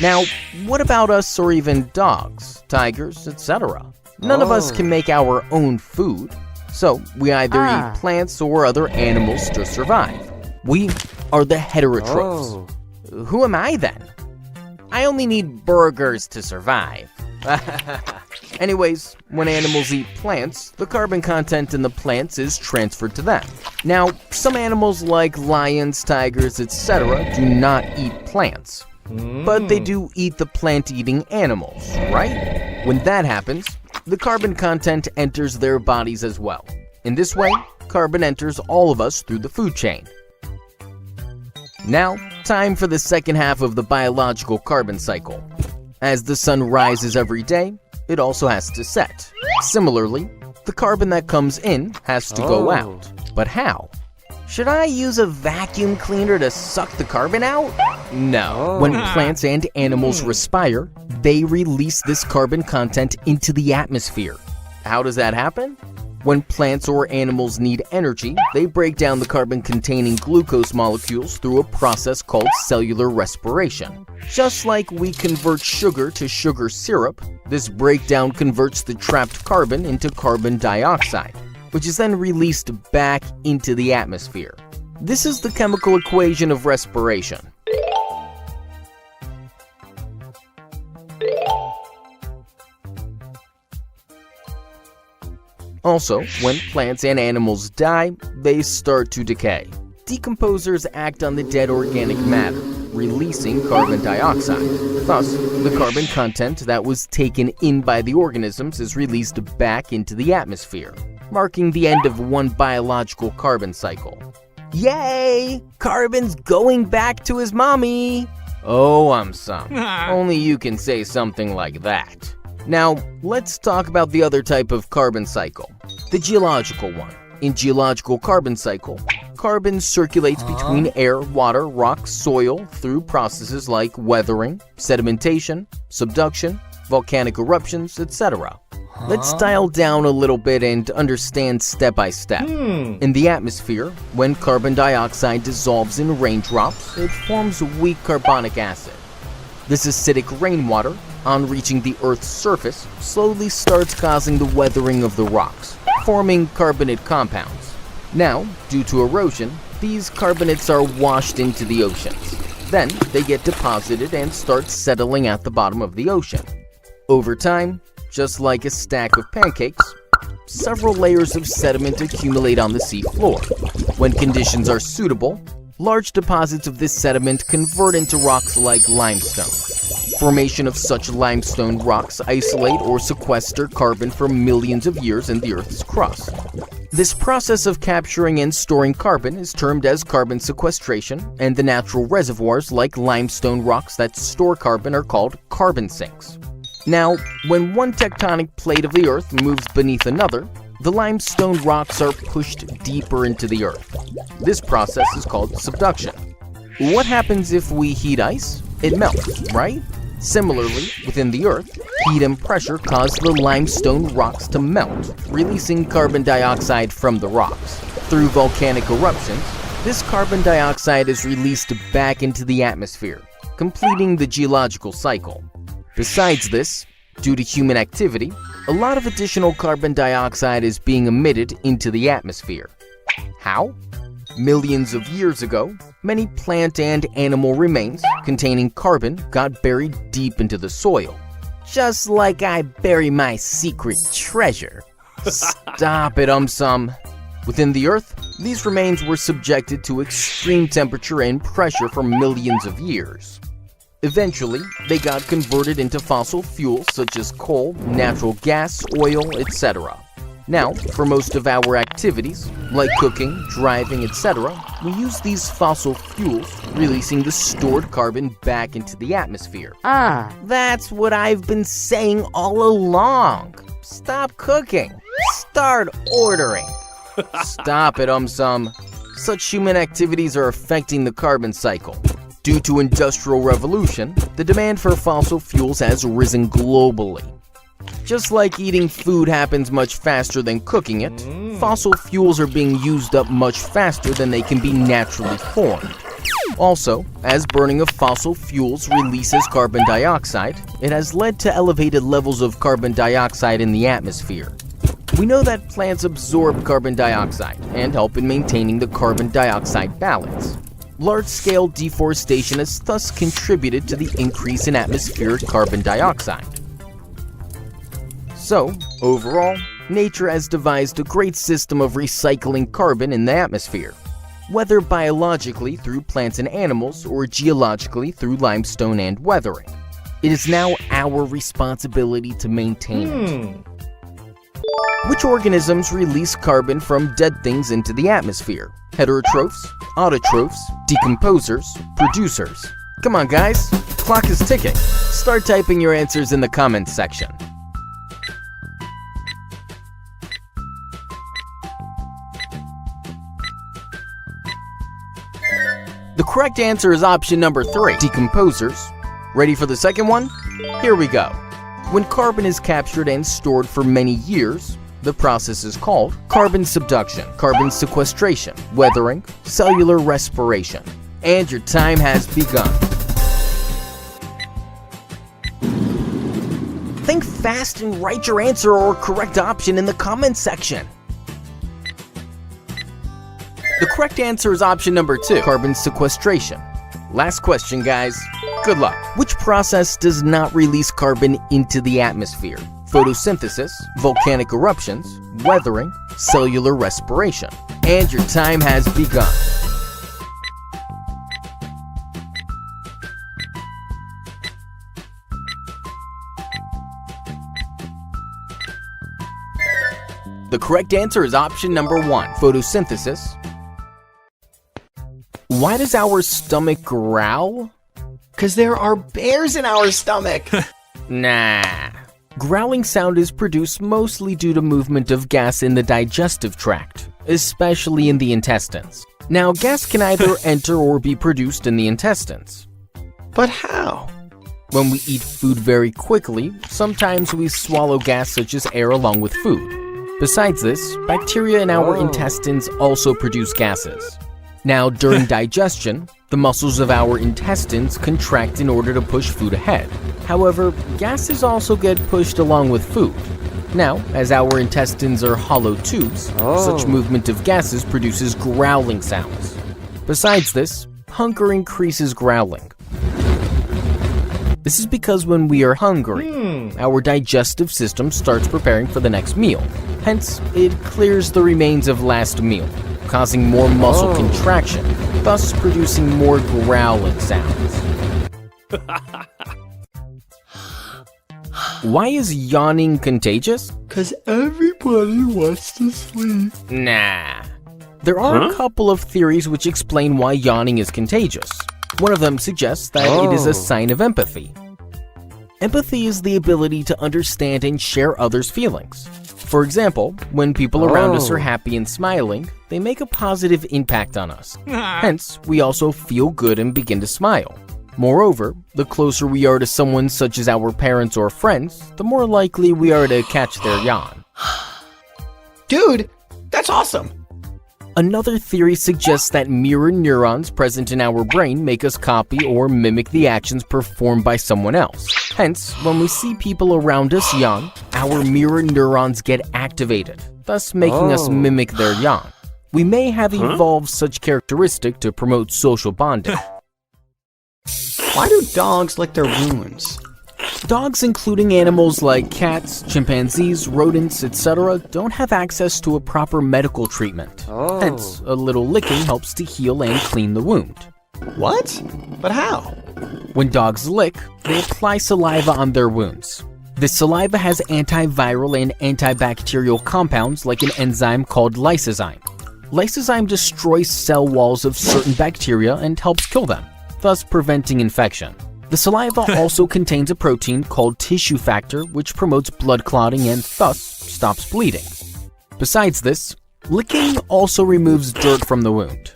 Now, what about us or even dogs, tigers, etc.? None of us can make our own food, so we either eat plants or other animals to survive. We are the heterotrophs. Who am I then? I only need burgers to survive. Anyways, when animals eat plants, the carbon content in the plants is transferred to them. Now, some animals like lions, tigers, etc. do not eat plants, but they do eat the plant-eating animals, right? When that happens, the carbon content enters their bodies as well. In this way, carbon enters all of us through the food chain. Now, time for the second half of the biological carbon cycle. As the sun rises every day, it also has to set. Similarly, the carbon that comes in has to go out. But how? Should I use a vacuum cleaner to suck the carbon out? No. When plants and animals respire, they release this carbon content into the atmosphere. How does that happen? When plants or animals need energy, they break down the carbon-containing glucose molecules through a process called cellular respiration. Just like we convert sugar to sugar syrup, this breakdown converts the trapped carbon into carbon dioxide, which is then released back into the atmosphere. This is the chemical equation of respiration. Also, when plants and animals die, they start to decay. Decomposers act on the dead organic matter, releasing carbon dioxide. Thus, the carbon content that was taken in by the organisms is released back into the atmosphere, marking the end of one biological carbon cycle. Yay! Carbon's going back to his mommy! Oh, AumSum. Only you can say something like that. Now, let's talk about the other type of carbon cycle, the geological one. In geological carbon cycle, carbon circulates between air, water, rock, soil through processes like weathering, sedimentation, subduction, volcanic eruptions, etc. Let's dial down a little bit and understand step by step. In the atmosphere, when carbon dioxide dissolves in raindrops, it forms weak carbonic acid. This acidic rainwater, on reaching the Earth's surface, slowly starts causing the weathering of the rocks, forming carbonate compounds. Now, due to erosion, these carbonates are washed into the oceans. Then, they get deposited and start settling at the bottom of the ocean. Over time, just like a stack of pancakes, several layers of sediment accumulate on the sea floor. When conditions are suitable, large deposits of this sediment convert into rocks like limestone. Formation of such limestone rocks isolate or sequester carbon for millions of years in the Earth's crust. This process of capturing and storing carbon is termed as carbon sequestration, and the natural reservoirs like limestone rocks that store carbon are called carbon sinks. Now, when one tectonic plate of the Earth moves beneath another, the limestone rocks are pushed deeper into the Earth. This process is called subduction. What happens if we heat ice? It melts, right? Similarly, within the Earth, heat and pressure cause the limestone rocks to melt, releasing carbon dioxide from the rocks. Through volcanic eruptions, This carbon dioxide is released back into the atmosphere, completing the geological cycle. Besides this, due to human activity, a lot of additional carbon dioxide is being emitted into the atmosphere. How? Millions of years ago, many plant and animal remains containing carbon got buried deep into the soil. Just like I bury my secret treasure. Stop it, AumSum. Within the Earth, these remains were subjected to extreme temperature and pressure for millions of years. Eventually, they got converted into fossil fuels such as coal, natural gas, oil, etc. Now, for most of our activities, like cooking, driving, etc., we use these fossil fuels, releasing the stored carbon back into the atmosphere. That's what I've been saying all along. Stop cooking. Start ordering. Stop it, AumSum. Such human activities are affecting the carbon cycle. Due to Industrial Revolution, the demand for fossil fuels has risen globally. Just like eating food happens much faster than cooking it, fossil fuels are being used up much faster than they can be naturally formed. Also, as burning of fossil fuels releases carbon dioxide, it has led to elevated levels of carbon dioxide in the atmosphere. We know that plants absorb carbon dioxide and help in maintaining the carbon dioxide balance. Large-scale deforestation has thus contributed to the increase in atmospheric carbon dioxide. So, overall, nature has devised a great system of recycling carbon in the atmosphere, whether biologically through plants and animals or geologically through limestone and weathering. It is now our responsibility to maintain it. Which organisms release carbon from dead things into the atmosphere? Heterotrophs, autotrophs, decomposers, producers. Come on guys, clock is ticking. Start typing your answers in the comments section. The correct answer is option number 3, decomposers. Ready for the second one? Here we go. When carbon is captured and stored for many years, the process is called carbon subduction, carbon sequestration, weathering, cellular respiration. And your time has begun. Think fast and write your answer or correct option in the comments section. The correct answer is option number 2, carbon sequestration. Last question, guys. Good luck. Which process does not release carbon into the atmosphere? Photosynthesis, volcanic eruptions, weathering, cellular respiration. And your time has begun. The correct answer is option number 1, photosynthesis. Why does our stomach growl? 'Cause there are bears in our stomach. Nah. Growling sound is produced mostly due to movement of gas in the digestive tract, especially in the intestines. Now, gas can either enter or be produced in the intestines. But how? When we eat food very quickly, sometimes we swallow gas such as air along with food. Besides this, bacteria in our intestines also produce gases. Now, during digestion, the muscles of our intestines contract in order to push food ahead. However, gases also get pushed along with food. Now, as our intestines are hollow tubes, such movement of gases produces growling sounds. Besides this, hunger increases growling. This is because when we are hungry, our digestive system starts preparing for the next meal. Hence, it clears the remains of last meal, causing more muscle contraction, thus producing more growling sounds. Why is yawning contagious? 'Cause everybody wants to sleep. Nah. There are a couple of theories which explain why yawning is contagious. One of them suggests that it is a sign of empathy. Empathy is the ability to understand and share others' feelings. For example, when people around us are happy and smiling, they make a positive impact on us. Hence, we also feel good and begin to smile. Moreover, the closer we are to someone such as our parents or friends, the more likely we are to catch their yawn. Dude, that's awesome. Another theory suggests that mirror neurons present in our brain make us copy or mimic the actions performed by someone else. Hence, when we see people around us yawn, our mirror neurons get activated, thus making us mimic their yawn. We may have evolved such characteristic to promote social bonding. Why do dogs lick their wounds? Dogs, including animals like cats, chimpanzees, rodents, etc., don't have access to a proper medical treatment. Hence, a little licking helps to heal and clean the wound. What? But how? When dogs lick, they apply saliva on their wounds. This saliva has antiviral and antibacterial compounds like an enzyme called lysozyme. Lysozyme destroys cell walls of certain bacteria and helps kill them, thus preventing infection. The saliva also contains a protein called tissue factor, which promotes blood clotting and thus stops bleeding. Besides this, licking also removes dirt from the wound.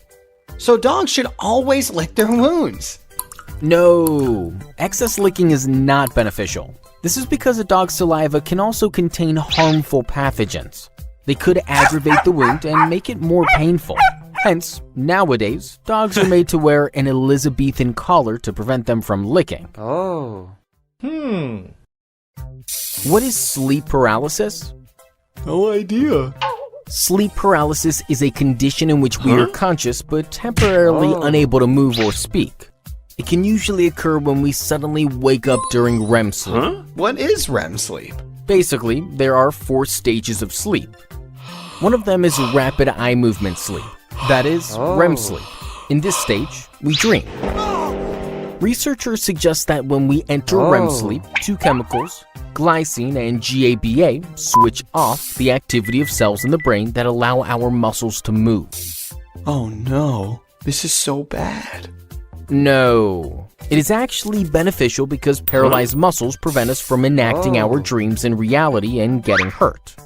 So dogs should always lick their wounds. No, excess licking is not beneficial. This is because a dog's saliva can also contain harmful pathogens. They could aggravate the wound and make it more painful. Hence, nowadays, dogs are made to wear an Elizabethan collar to prevent them from licking. What is sleep paralysis? No idea. Sleep paralysis is a condition in which we are conscious but temporarily unable to move or speak. It can usually occur when we suddenly wake up during REM sleep. What is REM sleep? Basically, there are 4 stages of sleep. One of them is rapid eye movement sleep. That is REM sleep. In this stage, we dream. Researchers suggest that when we enter REM sleep, 2 chemicals, glycine and GABA, switch off the activity of cells in the brain that allow our muscles to move. Oh no, this is so bad. No. It is actually beneficial because paralyzed muscles prevent us from enacting our dreams in reality and getting hurt.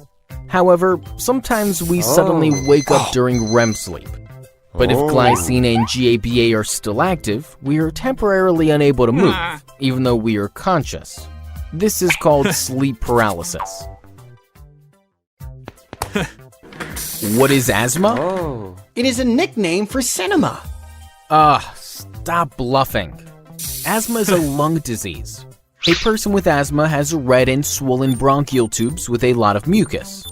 However, sometimes we suddenly wake up during REM sleep. But if glycine and GABA are still active, we are temporarily unable to move, even though we are conscious. This is called sleep paralysis. What is asthma? It is a nickname for cinema. Stop bluffing. Asthma is a lung disease. A person with asthma has red and swollen bronchial tubes with a lot of mucus.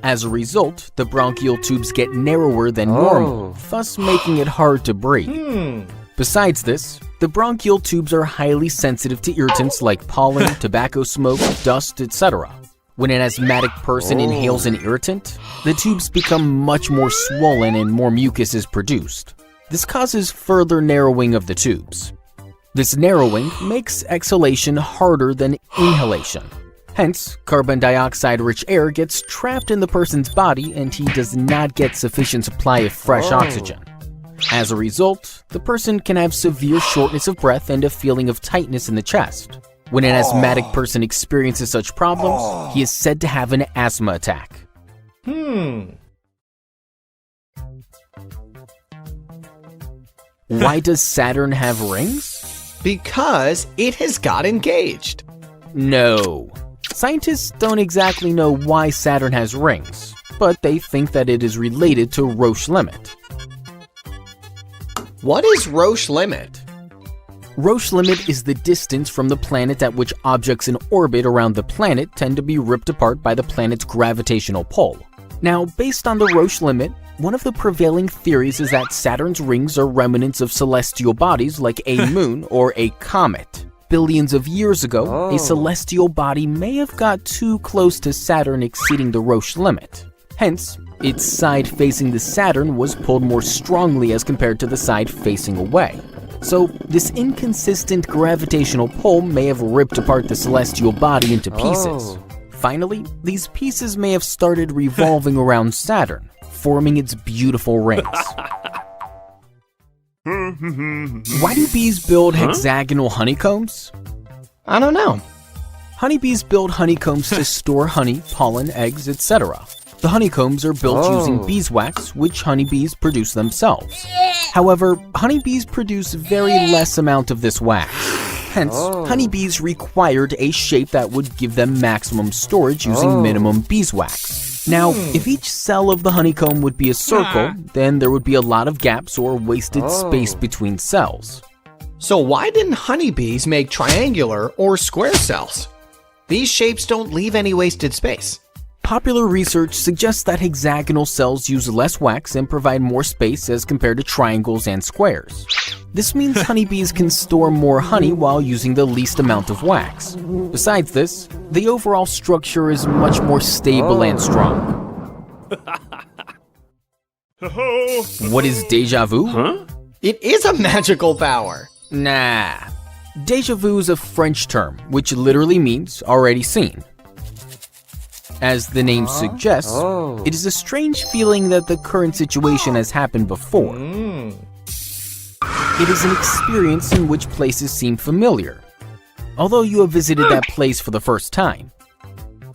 As a result, the bronchial tubes get narrower than normal, thus making it hard to breathe. Besides this, the bronchial tubes are highly sensitive to irritants like pollen, tobacco smoke, dust, etc. When an asthmatic person inhales an irritant, the tubes become much more swollen and more mucus is produced. This causes further narrowing of the tubes. This narrowing makes exhalation harder than inhalation. Hence, carbon dioxide-rich air gets trapped in the person's body and he does not get sufficient supply of fresh oxygen. As a result, the person can have severe shortness of breath and a feeling of tightness in the chest. When an asthmatic person experiences such problems, he is said to have an asthma attack. Why does Saturn have rings? Because it has got engaged. No. Scientists don't exactly know why Saturn has rings, but they think that it is related to Roche limit. What is Roche limit? Roche limit is the distance from the planet at which objects in orbit around the planet tend to be ripped apart by the planet's gravitational pull. Now, based on the Roche limit, one of the prevailing theories is that Saturn's rings are remnants of celestial bodies like a moon or a comet. Billions of years ago, a celestial body may have got too close to Saturn, exceeding the Roche limit. Hence, its side facing the Saturn was pulled more strongly as compared to the side facing away. So, this inconsistent gravitational pull may have ripped apart the celestial body into pieces. Finally, these pieces may have started revolving around Saturn, forming its beautiful rings. Why do bees build hexagonal honeycombs? I don't know. Honeybees build honeycombs to store honey, pollen, eggs, etc. The honeycombs are built using beeswax, which honeybees produce themselves. However, honeybees produce very less amount of this wax. Hence, honeybees required a shape that would give them maximum storage using minimum beeswax. Now, if each cell of the honeycomb would be a circle, then there would be a lot of gaps or wasted space between cells. So why didn't honeybees make triangular or square cells? These shapes don't leave any wasted space. Popular research suggests that hexagonal cells use less wax and provide more space as compared to triangles and squares. This means honeybees can store more honey while using the least amount of wax. Besides this, the overall structure is much more stable and strong. What is déjà vu? It is a magical power. Nah. Déjà vu is a French term, which literally means already seen. As the name suggests, it is a strange feeling that the current situation has happened before. It is an experience in which places seem familiar, although you have visited that place for the first time.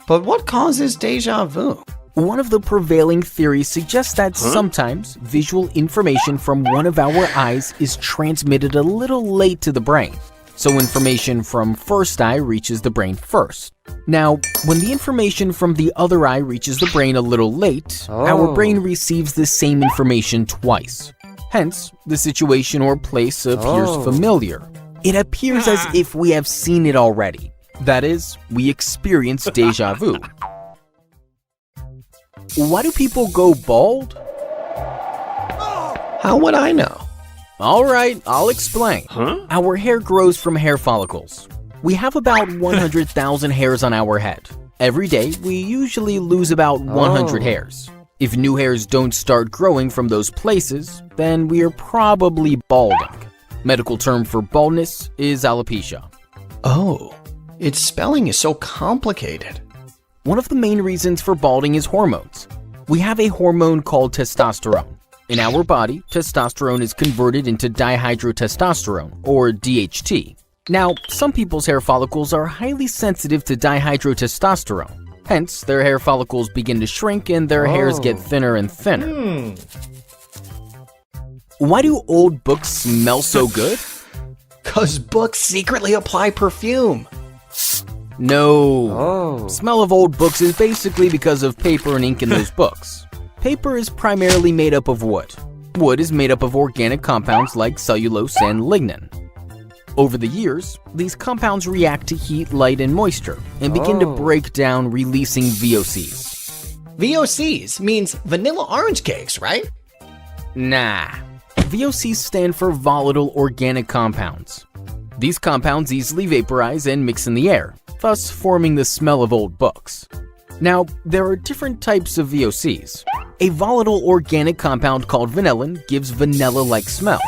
But what causes déjà vu? One of the prevailing theories suggests that sometimes visual information from one of our eyes is transmitted a little late to the brain. So information from first eye reaches the brain first. Now, when the information from the other eye reaches the brain a little late, our brain receives the same information twice. Hence, the situation or place appears familiar. It appears as if we have seen it already. That is, we experience déjà vu. Why do people go bald? How would I know? Alright, I'll explain. Our hair grows from hair follicles. We have about 100,000 hairs on our head. Every day, we usually lose about 100 hairs. If new hairs don't start growing from those places, then we are probably balding. Medical term for baldness is alopecia. Oh, its spelling is so complicated. One of the main reasons for balding is hormones. We have a hormone called testosterone. In our body, testosterone is converted into dihydrotestosterone, or DHT. Now, some people's hair follicles are highly sensitive to dihydrotestosterone. Hence, their hair follicles begin to shrink and their hairs get thinner and thinner. Why do old books smell so good? 'Cause books secretly apply perfume. No. Smell of old books is basically because of paper and ink in those books. Paper is primarily made up of wood. Wood is made up of organic compounds like cellulose and lignin. Over the years, these compounds react to heat, light, and moisture and begin to break down, releasing VOCs. VOCs means vanilla orange cakes, right? Nah. VOCs stand for volatile organic compounds. These compounds easily vaporize and mix in the air, thus forming the smell of old books. Now, there are different types of VOCs. A volatile organic compound called vanillin gives vanilla-like smell.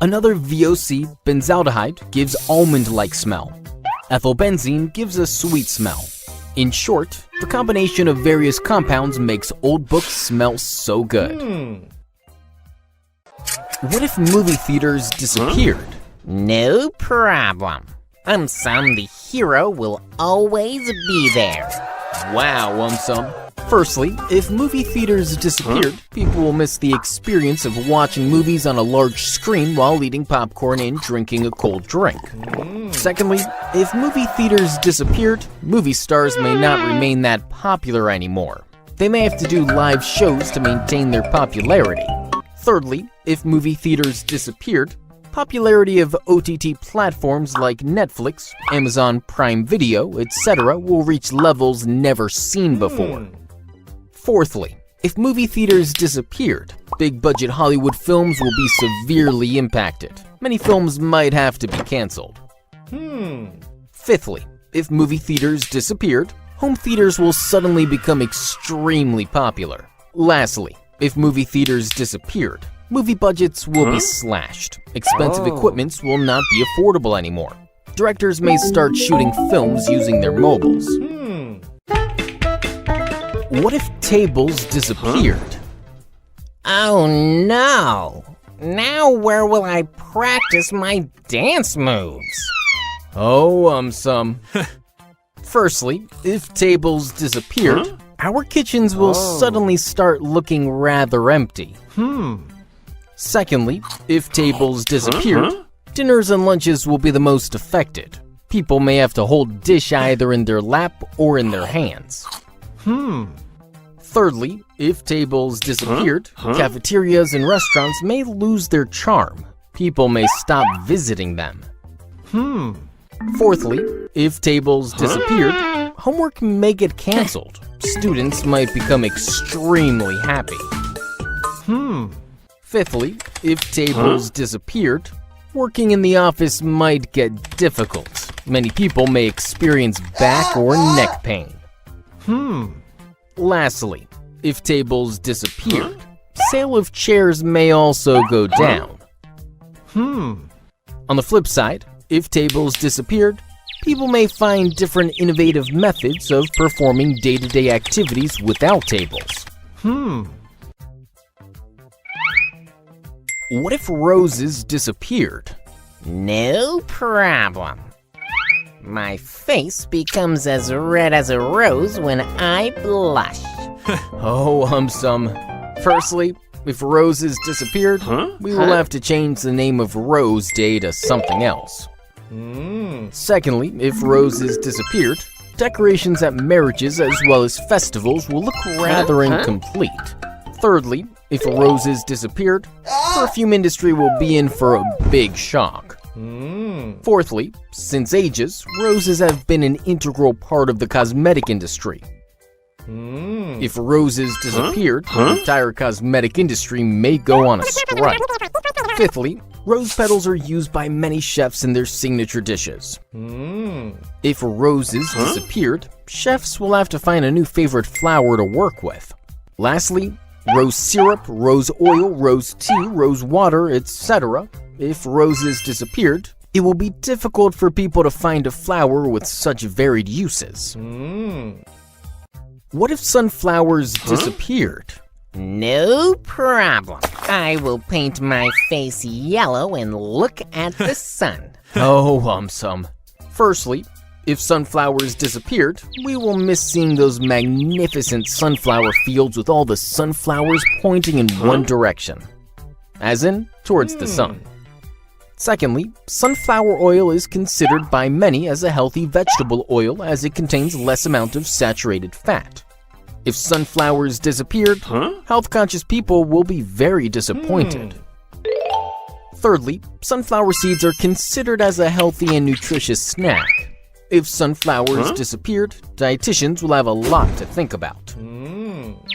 Another VOC, benzaldehyde, gives almond-like smell. Ethylbenzene gives a sweet smell. In short, the combination of various compounds makes old books smell so good. What if movie theaters disappeared? No problem. AumSum, the hero, will always be there. Wow, AumSum. Firstly, if movie theaters disappeared, people will miss the experience of watching movies on a large screen while eating popcorn and drinking a cold drink. Secondly, if movie theaters disappeared, movie stars may not remain that popular anymore. They may have to do live shows to maintain their popularity. Thirdly, if movie theaters disappeared, popularity of OTT platforms like Netflix, Amazon Prime Video, etc. will reach levels never seen before. Fourthly, if movie theaters disappeared, big-budget Hollywood films will be severely impacted. Many films might have to be canceled. Fifthly, if movie theaters disappeared, home theaters will suddenly become extremely popular. Lastly, if movie theaters disappeared, movie budgets will be slashed. Expensive equipments will not be affordable anymore. Directors may start shooting films using their mobiles. What if tables disappeared? Oh no! Now where will I practice my dance moves? Oh, AumSum. Firstly, if tables disappeared, our kitchens will suddenly start looking rather empty. Secondly, if tables disappeared, dinners and lunches will be the most affected. People may have to hold dish either in their lap or in their hands. Thirdly, if tables disappeared, cafeterias and restaurants may lose their charm. People may stop visiting them. Fourthly, if tables disappeared, homework may get canceled. Students might become extremely happy. Fifthly, if tables disappeared, working in the office might get difficult. Many people may experience back or neck pain. Lastly, if tables disappeared, sale of chairs may also go down. On the flip side, if tables disappeared, people may find different innovative methods of performing day-to-day activities without tables. What if roses disappeared? No problem. My face becomes as red as a rose when I blush. Oh, AumSum. Firstly, if roses disappeared, we will have to change the name of Rose Day to something else. Secondly, if roses disappeared, decorations at marriages as well as festivals will look rather incomplete. Thirdly, if roses disappeared, perfume industry will be in for a big shock. Fourthly, since ages, roses have been an integral part of the cosmetic industry. If roses disappeared, the entire cosmetic industry may go on a strike. Fifthly, rose petals are used by many chefs in their signature dishes. If roses disappeared, chefs will have to find a new favorite flower to work with. Lastly, rose syrup, rose oil, rose tea, rose water, etc. If roses disappeared, it will be difficult for people to find a flower with such varied uses. What if sunflowers disappeared? No problem. I will paint my face yellow and look at the sun. Oh, AumSum. Firstly, if sunflowers disappeared, we will miss seeing those magnificent sunflower fields with all the sunflowers pointing in one direction, as in, towards the sun. Secondly, sunflower oil is considered by many as a healthy vegetable oil as it contains less amount of saturated fat. If sunflowers disappeared, health-conscious people will be very disappointed. Thirdly, sunflower seeds are considered as a healthy and nutritious snack. If sunflowers disappeared, dietitians will have a lot to think about.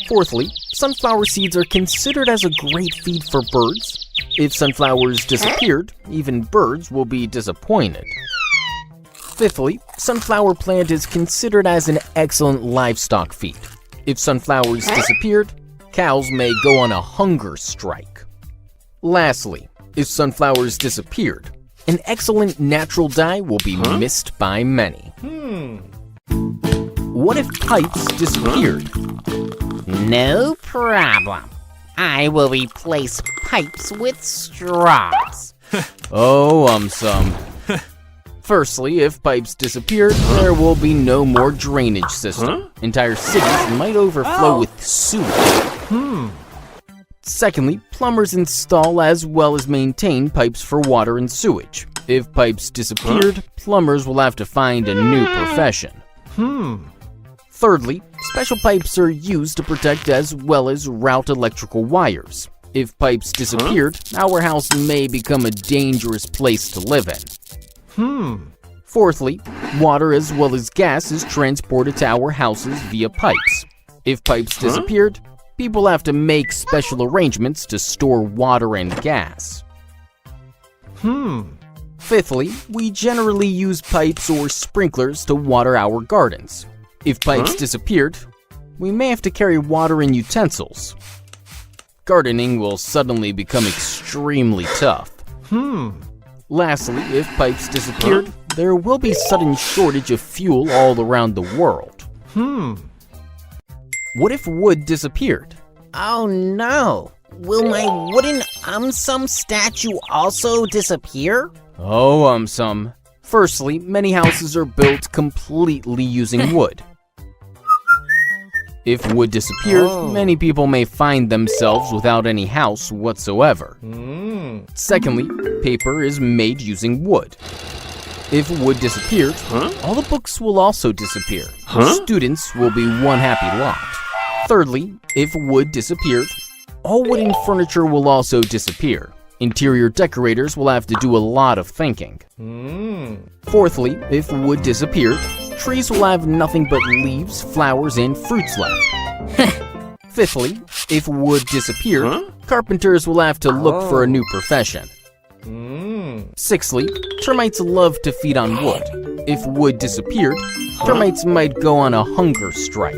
Fourthly, sunflower seeds are considered as a great feed for birds. If sunflowers disappeared, even birds will be disappointed. Fifthly, sunflower plant is considered as an excellent livestock feed. If sunflowers disappeared, cows may go on a hunger strike. Lastly, if sunflowers disappeared, an excellent natural dye will be missed by many. What if pipes disappeared? No problem. I will replace pipes with straws. Oh, AumSum. Firstly, if pipes disappeared, there will be no more drainage system. Entire cities might overflow with sewage. Secondly, plumbers install as well as maintain pipes for water and sewage. If pipes disappeared, plumbers will have to find a new profession. Thirdly, special pipes are used to protect as well as route electrical wires. If pipes disappeared, our house may become a dangerous place to live in. Fourthly, water as well as gas is transported to our houses via pipes. If pipes disappeared, people have to make special arrangements to store water and gas. Fifthly, we generally use pipes or sprinklers to water our gardens. If pipes disappeared, we may have to carry water and utensils. Gardening will suddenly become extremely tough. Lastly, if pipes disappeared, there will be sudden shortage of fuel all around the world. What if wood disappeared? Oh no! Will my wooden AumSum statue also disappear? Oh, AumSum. Firstly, many houses are built completely using wood. If wood disappeared, many people may find themselves without any house whatsoever. Secondly, paper is made using wood. If wood disappeared, all the books will also disappear. Students will be one happy lot. Thirdly, if wood disappeared, all wooden furniture will also disappear. Interior decorators will have to do a lot of thinking. Fourthly, if wood disappeared, trees will have nothing but leaves, flowers, and fruits left. Fifthly, if wood disappeared, carpenters will have to look for a new profession. Sixthly, termites love to feed on wood. If wood disappeared, termites might go on a hunger strike.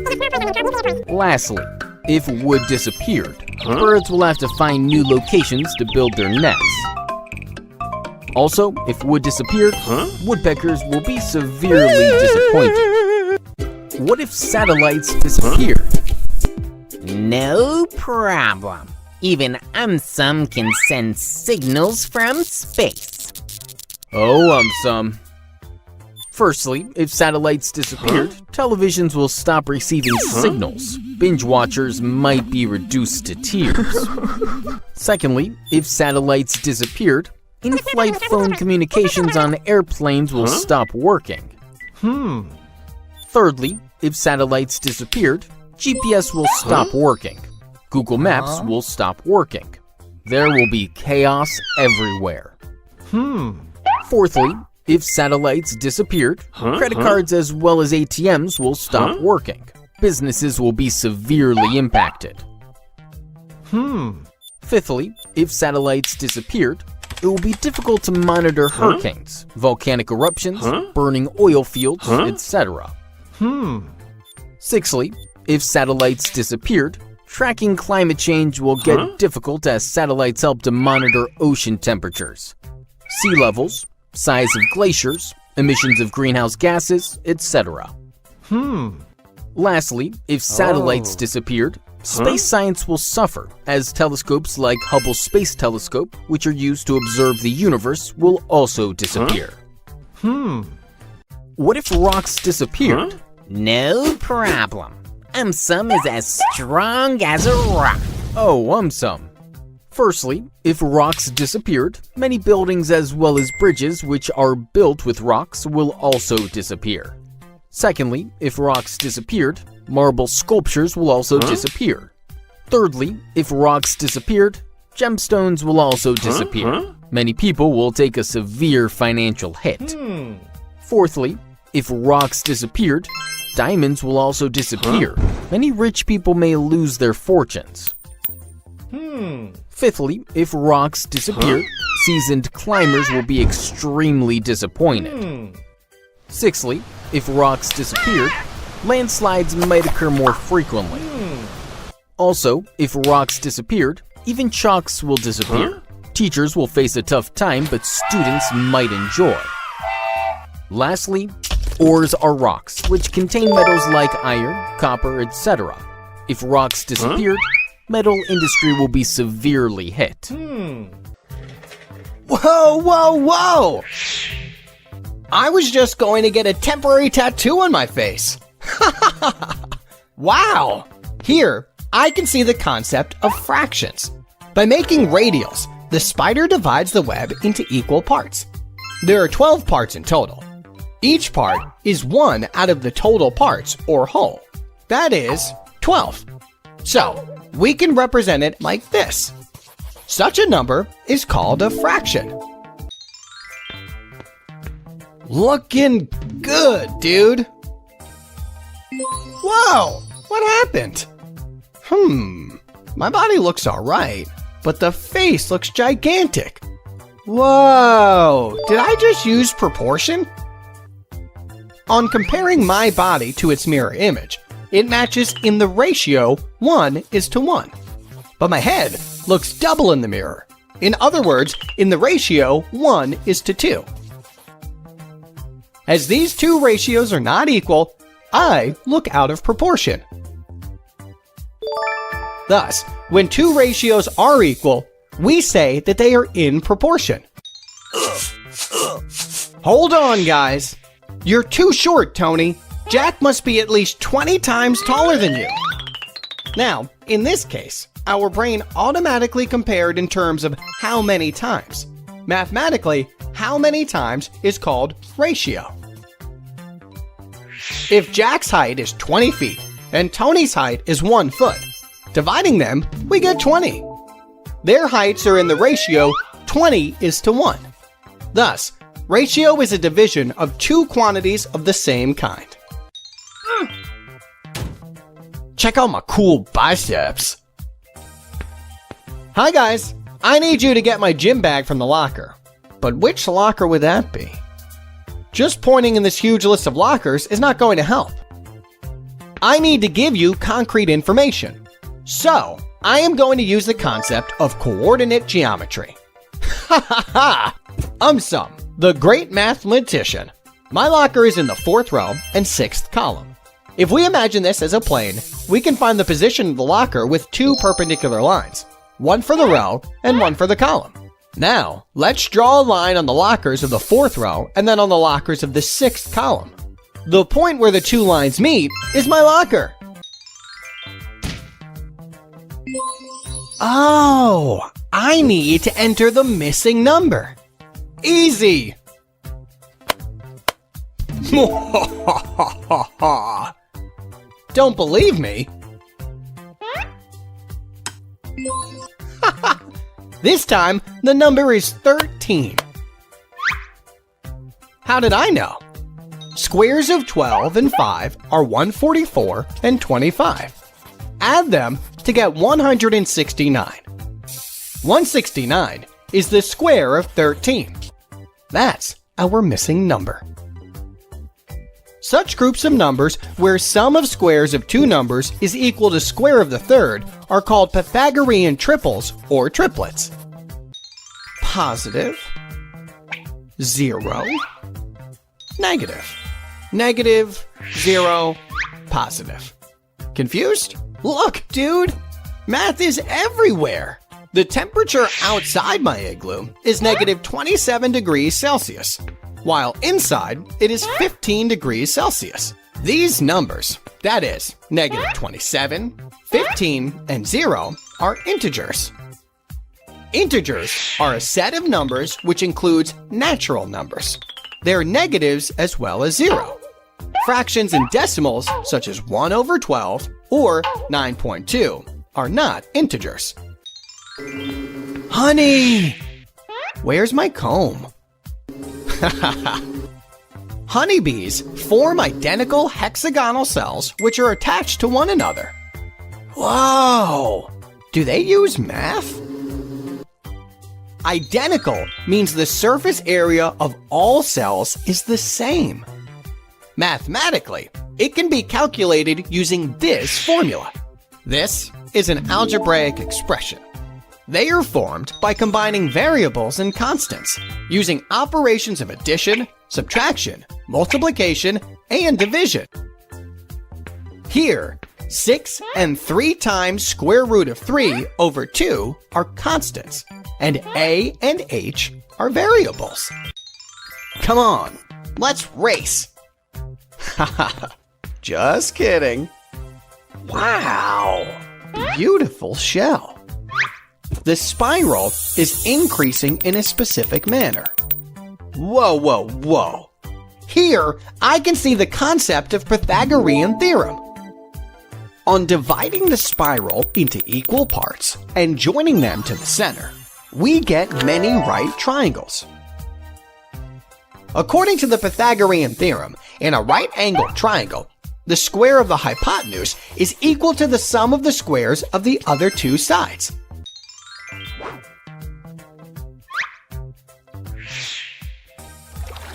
Lastly, if wood disappeared, birds will have to find new locations to build their nests. Also, if wood disappeared, woodpeckers will be severely disappointed. What if satellites disappeared? No problem. Even AumSum can send signals from space. Oh, AumSum. Firstly, if satellites disappeared, televisions will stop receiving signals. Binge watchers might be reduced to tears. Secondly, if satellites disappeared, in-flight phone communications on airplanes will stop working. Thirdly, if satellites disappeared, GPS will stop working. Google Maps will stop working. There will be chaos everywhere. Fourthly, if satellites disappeared, credit cards as well as ATMs will stop working. Businesses will be severely impacted. Fifthly, if satellites disappeared, it will be difficult to monitor hurricanes, volcanic eruptions, burning oil fields, etc. Sixthly, if satellites disappeared, tracking climate change will get difficult as satellites help to monitor ocean temperatures, sea levels, size of glaciers, emissions of greenhouse gases, etc. Lastly, if satellites disappeared, space science will suffer, as telescopes like Hubble Space Telescope, which are used to observe the universe, will also disappear. What if rocks disappeared? No problem. AumSum is as strong as a rock. Oh, AumSum. Firstly, if rocks disappeared, many buildings as well as bridges which are built with rocks will also disappear. Secondly, if rocks disappeared, marble sculptures will also disappear. Thirdly, if rocks disappeared, gemstones will also disappear. Many people will take a severe financial hit. Fourthly, if rocks disappeared, diamonds will also disappear. Many rich people may lose their fortunes. Fifthly, if rocks disappeared, seasoned climbers will be extremely disappointed. Sixthly, if rocks disappeared, landslides might occur more frequently. Also, if rocks disappeared, even chalks will disappear. Teachers will face a tough time, but students might enjoy. Lastly, ores are rocks, which contain metals like iron, copper, etc. If rocks disappeared, metal industry will be severely hit. Whoa, whoa, whoa! I was just going to get a temporary tattoo on my face. Wow! Here, I can see the concept of fractions. By making radials, the spider divides the web into equal parts. There are 12 parts in total. Each part is one out of the total parts, or whole. That is 12. So, we can represent it like this. Such a number is called a fraction. Looking good, dude. Whoa, what happened? My body looks alright, but the face looks gigantic. Whoa, did I just use proportion? On comparing my body to its mirror image, it matches in the ratio 1:1. But my head looks double in the mirror. In other words, in the ratio 1:2. As these two ratios are not equal, I look out of proportion. Thus, when two ratios are equal, we say that they are in proportion. Hold on, guys. You're too short, Tony. Jack must be at least 20 times taller than you. Now, in this case, our brain automatically compared in terms of how many times. Mathematically, how many times is called ratio. If Jack's height is 20 feet and Tony's height is 1 foot. Dividing them, we get 20. Their heights are in the ratio 20:1. Thus, ratio is a division of two quantities of the same kind. Check out my cool biceps. Hi guys, I need you to get my gym bag from the locker. But which locker would that be? Just pointing in this huge list of lockers is not going to help. I need to give you concrete information. So, I am going to use the concept of coordinate geometry. Ha ha ha! AumSum, the great mathematician. My locker is in the 4th row and 6th column. If we imagine this as a plane, we can find the position of the locker with two perpendicular lines, one for the row and one for the column. Now, let's draw a line on the lockers of the 4th row and then on the lockers of the 6th column. The point where the two lines meet is my locker. Oh, I need to enter the missing number. Easy. Don't believe me? This time, the number is 13. How did I know? Squares of 12 and 5 are 144 and 25. Add them to get 169. 169 is the square of 13. That's our missing number. Such groups of numbers where sum of squares of two numbers is equal to square of the third are called Pythagorean triples or triplets. Positive, 0, negative, negative, 0, positive. Confused? Look, dude, math is everywhere. The temperature outside my igloo is negative 27 degrees Celsius, while inside it is 15 degrees Celsius. These numbers, that is, negative 27, 15, and 0, are integers. Integers are a set of numbers which includes natural numbers. They're negatives as well as 0. Fractions and decimals, such as 1 over 12 or 9.2, are not integers. Honey! Where's my comb? Honeybees form identical hexagonal cells which are attached to one another. Whoa! Do they use math? Identical means the surface area of all cells is the same. Mathematically, it can be calculated using this formula. This is an algebraic expression. They are formed by combining variables and constants, using operations of addition, subtraction, multiplication, and division. Here, 6 and 3 times square root of 3 over 2 are constants, and a and h are variables. Come on, let's race. Haha, just kidding. Wow, beautiful shell. The spiral is increasing in a specific manner. Whoa, whoa, whoa. Here, I can see the concept of Pythagorean theorem. On dividing the spiral into equal parts and joining them to the center, we get many right triangles. According to the Pythagorean theorem, in a right-angled triangle, the square of the hypotenuse is equal to the sum of the squares of the other two sides.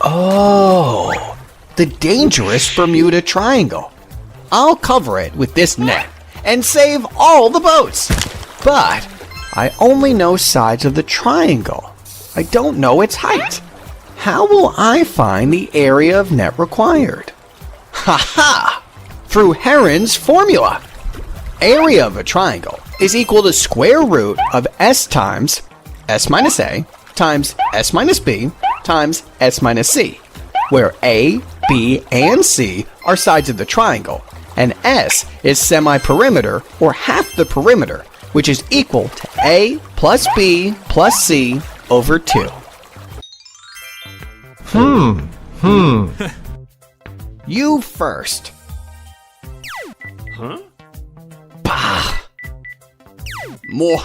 Oh, the dangerous Bermuda Triangle. I'll cover it with this net and save all the boats. But I only know sides of the triangle. I don't know its height. How will I find the area of net required? Ha-ha! Through Heron's formula. Area of a triangle is equal to square root of s times s minus a times s minus b times s minus c, where a, b, and c are sides of the triangle, and s is semi-perimeter or half the perimeter, which is equal to a plus b plus c over 2. You first. Bah! More.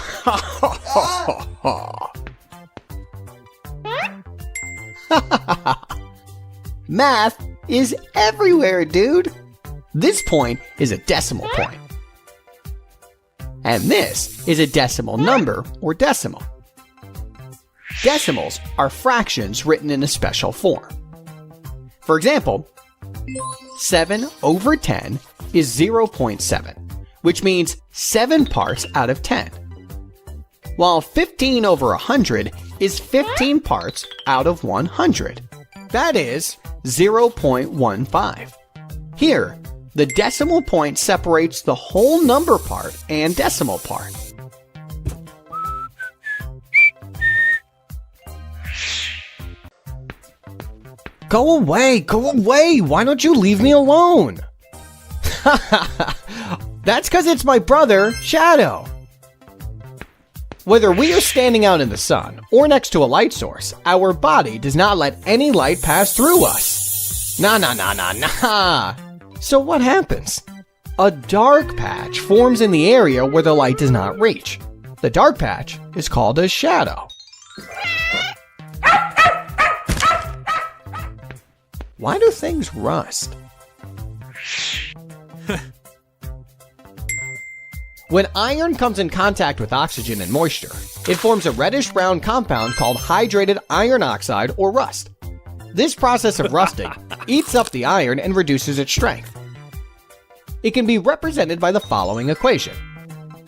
Math is everywhere, dude. This point is a decimal point. And this is a decimal number or decimal. Decimals are fractions written in a special form. For example, 7 over 10 is 0.7, which means 7 parts out of 10. While 15 over 100 is 15 parts out of 100. That is 0.15. Here, the decimal point separates the whole number part and decimal part. Go away! Why don't you leave me alone? That's because it's my brother, Shadow. Whether we are standing out in the sun or next to a light source, our body does not let any light pass through us. Nah. So what happens? A dark patch forms in the area where the light does not reach. The dark patch is called a shadow. Why do things rust? When iron comes in contact with oxygen and moisture, it forms a reddish-brown compound called hydrated iron oxide or rust. This process of rusting eats up the iron and reduces its strength. It can be represented by the following equation.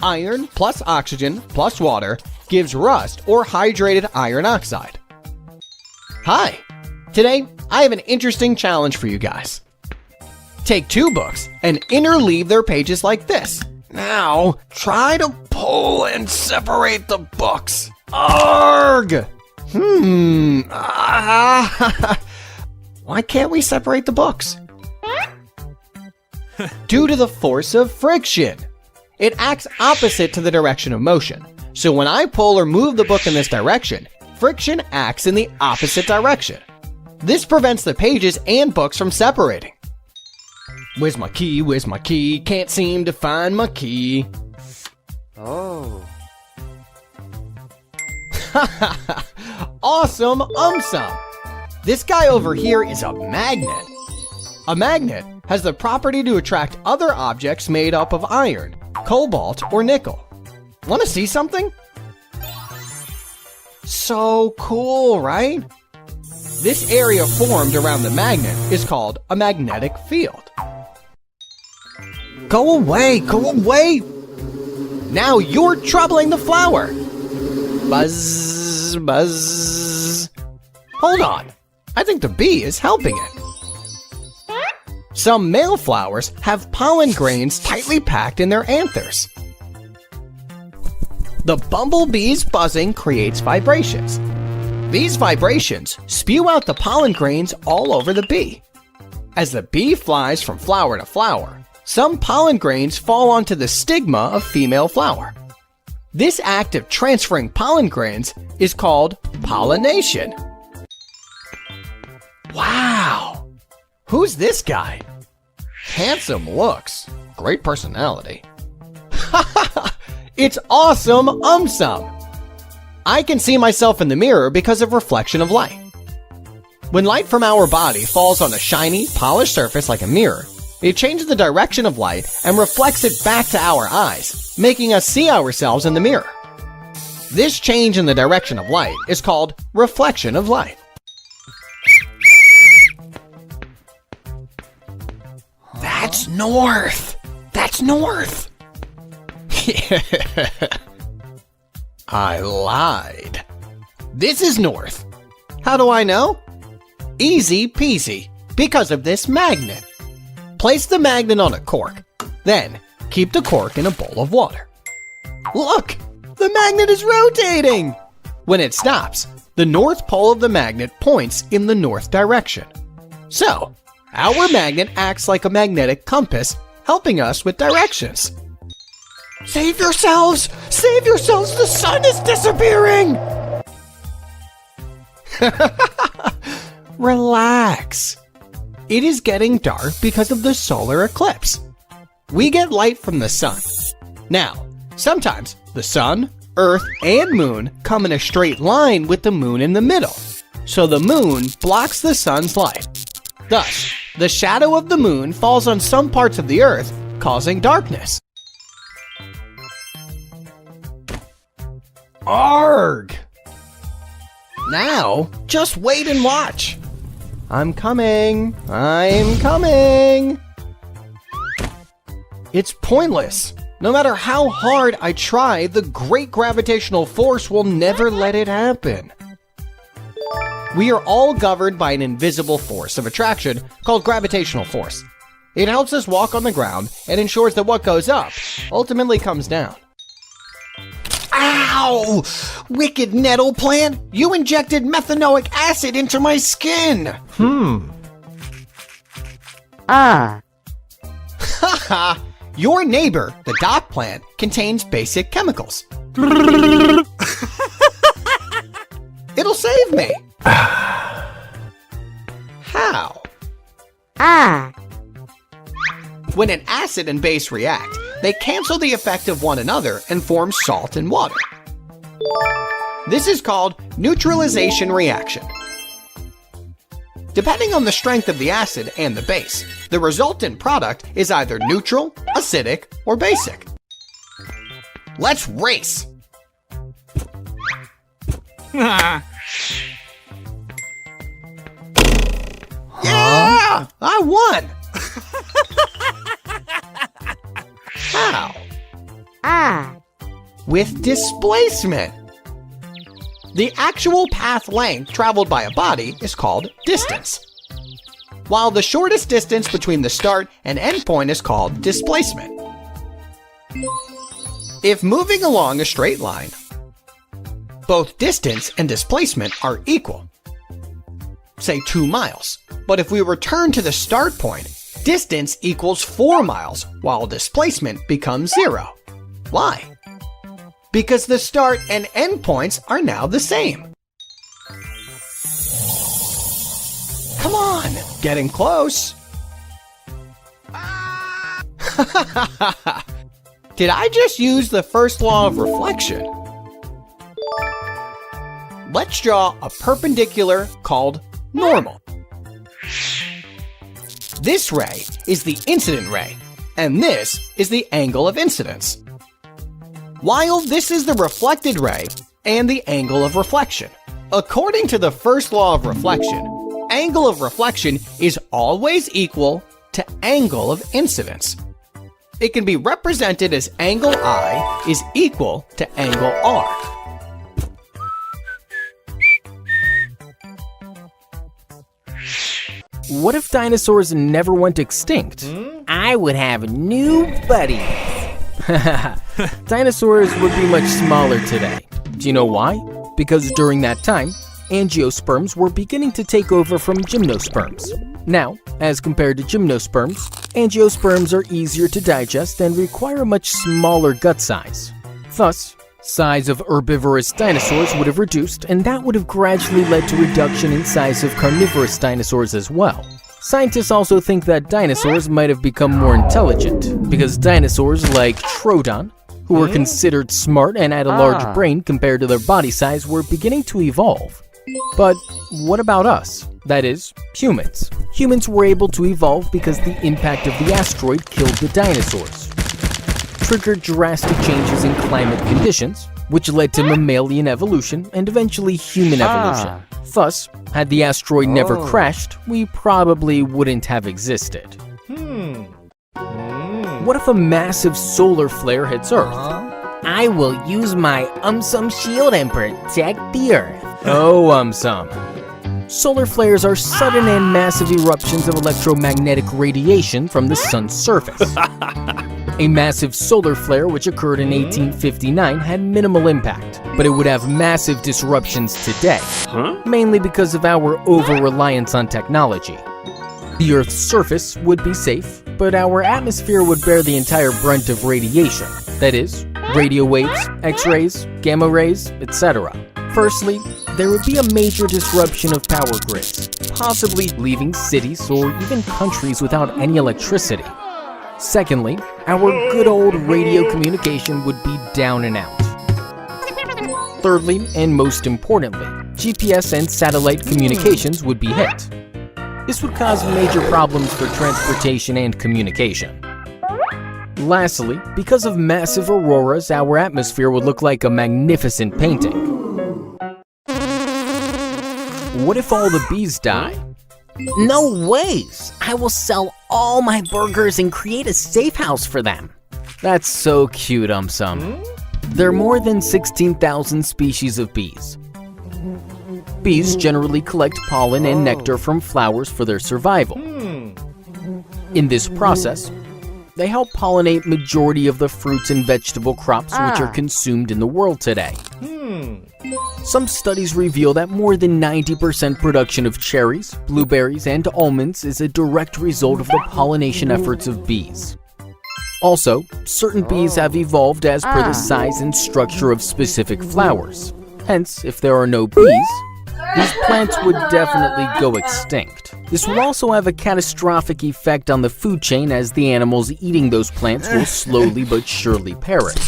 Iron plus oxygen plus water gives rust or hydrated iron oxide. Hi! Today, I have an interesting challenge for you guys. Take 2 books and interleave their pages like this. Now, try to pull and separate the books. Arrgh! Why can't we separate the books? Due to the force of friction. It acts opposite to the direction of motion. So when I pull or move the book in this direction, friction acts in the opposite direction. This prevents the pages and books from separating. Where's my key? Can't seem to find my key. Oh. Awesome AumSum. This guy over here is a magnet. A magnet has the property to attract other objects made up of iron, cobalt, or nickel. Want to see something? So cool, right? This area formed around the magnet is called a magnetic field. Go away! Now you're troubling the flower. Buzz. Hold on. I think the bee is helping it. Some male flowers have pollen grains tightly packed in their anthers. The bumblebee's buzzing creates vibrations. These vibrations spew out the pollen grains all over the bee. As the bee flies from flower to flower, some pollen grains fall onto the stigma of female flower. This act of transferring pollen grains is called pollination. Wow! Who's this guy? Handsome looks, great personality. It's awesome AumSum! I can see myself in the mirror because of reflection of light. When light from our body falls on a shiny, polished surface like a mirror, it changes the direction of light and reflects it back to our eyes, making us see ourselves in the mirror. This change in the direction of light is called reflection of light. That's north! I lied. This is north. How do I know? Easy peasy, because of this magnet. Place the magnet on a cork, then keep the cork in a bowl of water. Look, the magnet is rotating! When it stops, the north pole of the magnet points in the north direction. So, our magnet acts like a magnetic compass, helping us with directions. Save yourselves! The sun is disappearing! Relax. It is getting dark because of the solar eclipse. We get light from the sun. Now, sometimes the sun, Earth, and moon come in a straight line with the moon in the middle. So the moon blocks the sun's light. Thus, the shadow of the moon falls on some parts of the Earth, causing darkness. Arg! Now, just wait and watch. I'm coming. It's pointless. No matter how hard I try, the great gravitational force will never let it happen. We are all governed by an invisible force of attraction called gravitational force. It helps us walk on the ground and ensures that what goes up ultimately comes down. Ow! Wicked nettle plant! You injected methanoic acid into my skin! Haha! Your neighbor, the dock plant, contains basic chemicals. It'll save me! How? When an acid and base react, they cancel the effect of one another and form salt and water. This is called neutralization reaction. Depending on the strength of the acid and the base, the resultant product is either neutral, acidic, or basic. Let's race! Yeah! I won! How? With displacement. The actual path length traveled by a body is called distance, while the shortest distance between the start and end point is called displacement. If moving along a straight line, both distance and displacement are equal, say 2 miles. But if we return to the start point, distance equals 4 miles, while displacement becomes 0. Why? Because the start and end points are now the same. Come on, getting close. Did I just use the first law of reflection? Let's draw a perpendicular called normal. This ray is the incident ray, and this is the angle of incidence, while this is the reflected ray and the angle of reflection. According to the first law of reflection, angle of reflection is always equal to angle of incidence. It can be represented as angle I is equal to angle R. What if dinosaurs never went extinct? I would have new buddies. Dinosaurs would be much smaller today. Do you know why? Because during that time, angiosperms were beginning to take over from gymnosperms. Now, as compared to gymnosperms, angiosperms are easier to digest and require a much smaller gut size. Thus, size of herbivorous dinosaurs would have reduced, and that would have gradually led to reduction in size of carnivorous dinosaurs as well. Scientists also think that dinosaurs might have become more intelligent, because dinosaurs like Troodon, who were considered smart and had a large brain compared to their body size, were beginning to evolve. But what about us? That is, humans. Humans were able to evolve because the impact of the asteroid killed the dinosaurs, triggered drastic changes in climate conditions, which led to mammalian evolution and eventually human evolution. Thus, had the asteroid never crashed, we probably wouldn't have existed. What if a massive solar flare hits Earth? I will use my AumSum shield and protect the Earth. Oh, AumSum. Solar flares are sudden and massive eruptions of electromagnetic radiation from the sun's surface. A massive solar flare which occurred in 1859 had minimal impact, but it would have massive disruptions today, mainly because of our over-reliance on technology. The Earth's surface would be safe, but our atmosphere would bear the entire brunt of radiation, that is, radio waves, X-rays, gamma rays, etc. Firstly, there would be a major disruption of power grids, possibly leaving cities or even countries without any electricity. Secondly, our good old radio communication would be down and out. Thirdly, and most importantly, GPS and satellite communications would be hit. This would cause major problems for transportation and communication. Lastly, because of massive auroras, our atmosphere would look like a magnificent painting. What if all the bees die? No ways! I will sell all my burgers and create a safe house for them. That's so cute, AumSum. There are more than 16,000 species of bees. Bees generally collect pollen and nectar from flowers for their survival. In this process, they help pollinate majority of the fruits and vegetable crops which are consumed in the world today. Some studies reveal that more than 90% production of cherries, blueberries, and almonds is a direct result of the pollination efforts of bees. Also, certain bees have evolved as per the size and structure of specific flowers. Hence, if there are no bees, these plants would definitely go extinct. This will also have a catastrophic effect on the food chain, as the animals eating those plants will slowly but surely perish.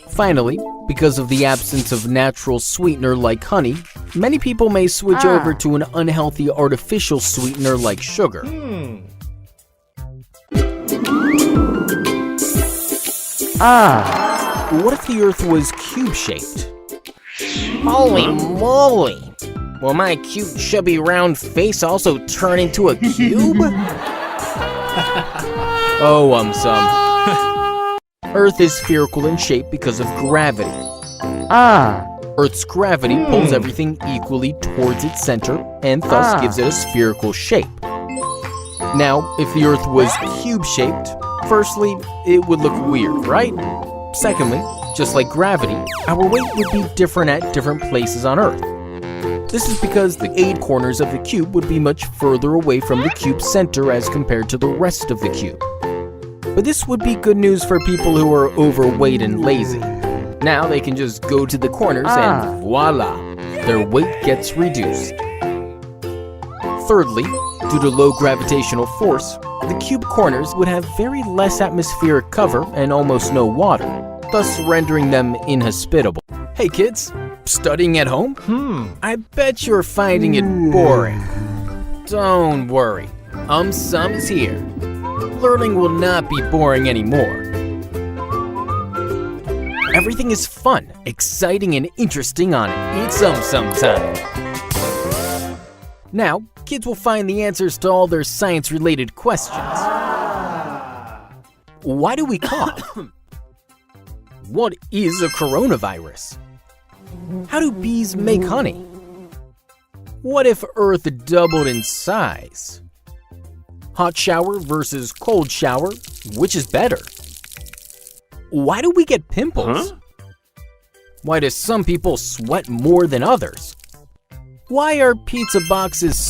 Finally, because of the absence of natural sweetener like honey, many people may switch over to an unhealthy artificial sweetener like sugar. What if the Earth was cube-shaped? Holy moly! Will my cute, chubby, round face also turn into a cube? Oh, AumSum. Earth is spherical in shape because of gravity. Earth's gravity pulls everything equally towards its center and thus gives it a spherical shape. Now, if the Earth was cube-shaped, firstly, it would look weird, right? Secondly, just like gravity, our weight would be different at different places on Earth. This is because the 8 corners of the cube would be much further away from the cube's center as compared to the rest of the cube. But this would be good news for people who are overweight and lazy. Now they can just go to the corners and voila, their weight gets reduced. Thirdly, due to low gravitational force, the cube corners would have very less atmospheric cover and almost no water, thus rendering them inhospitable. Hey kids, studying at home? I bet you're finding it boring. Don't worry, AumSum is here. Learning will not be boring anymore. Everything is fun, exciting, and interesting on It's AumSum time. Now, kids will find the answers to all their science-related questions. Why do we cough? What is a coronavirus? How do bees make honey? What if Earth doubled in size? Hot shower versus cold shower, which is better? Why do we get pimples? Why do some people sweat more than others? Why are pizza boxes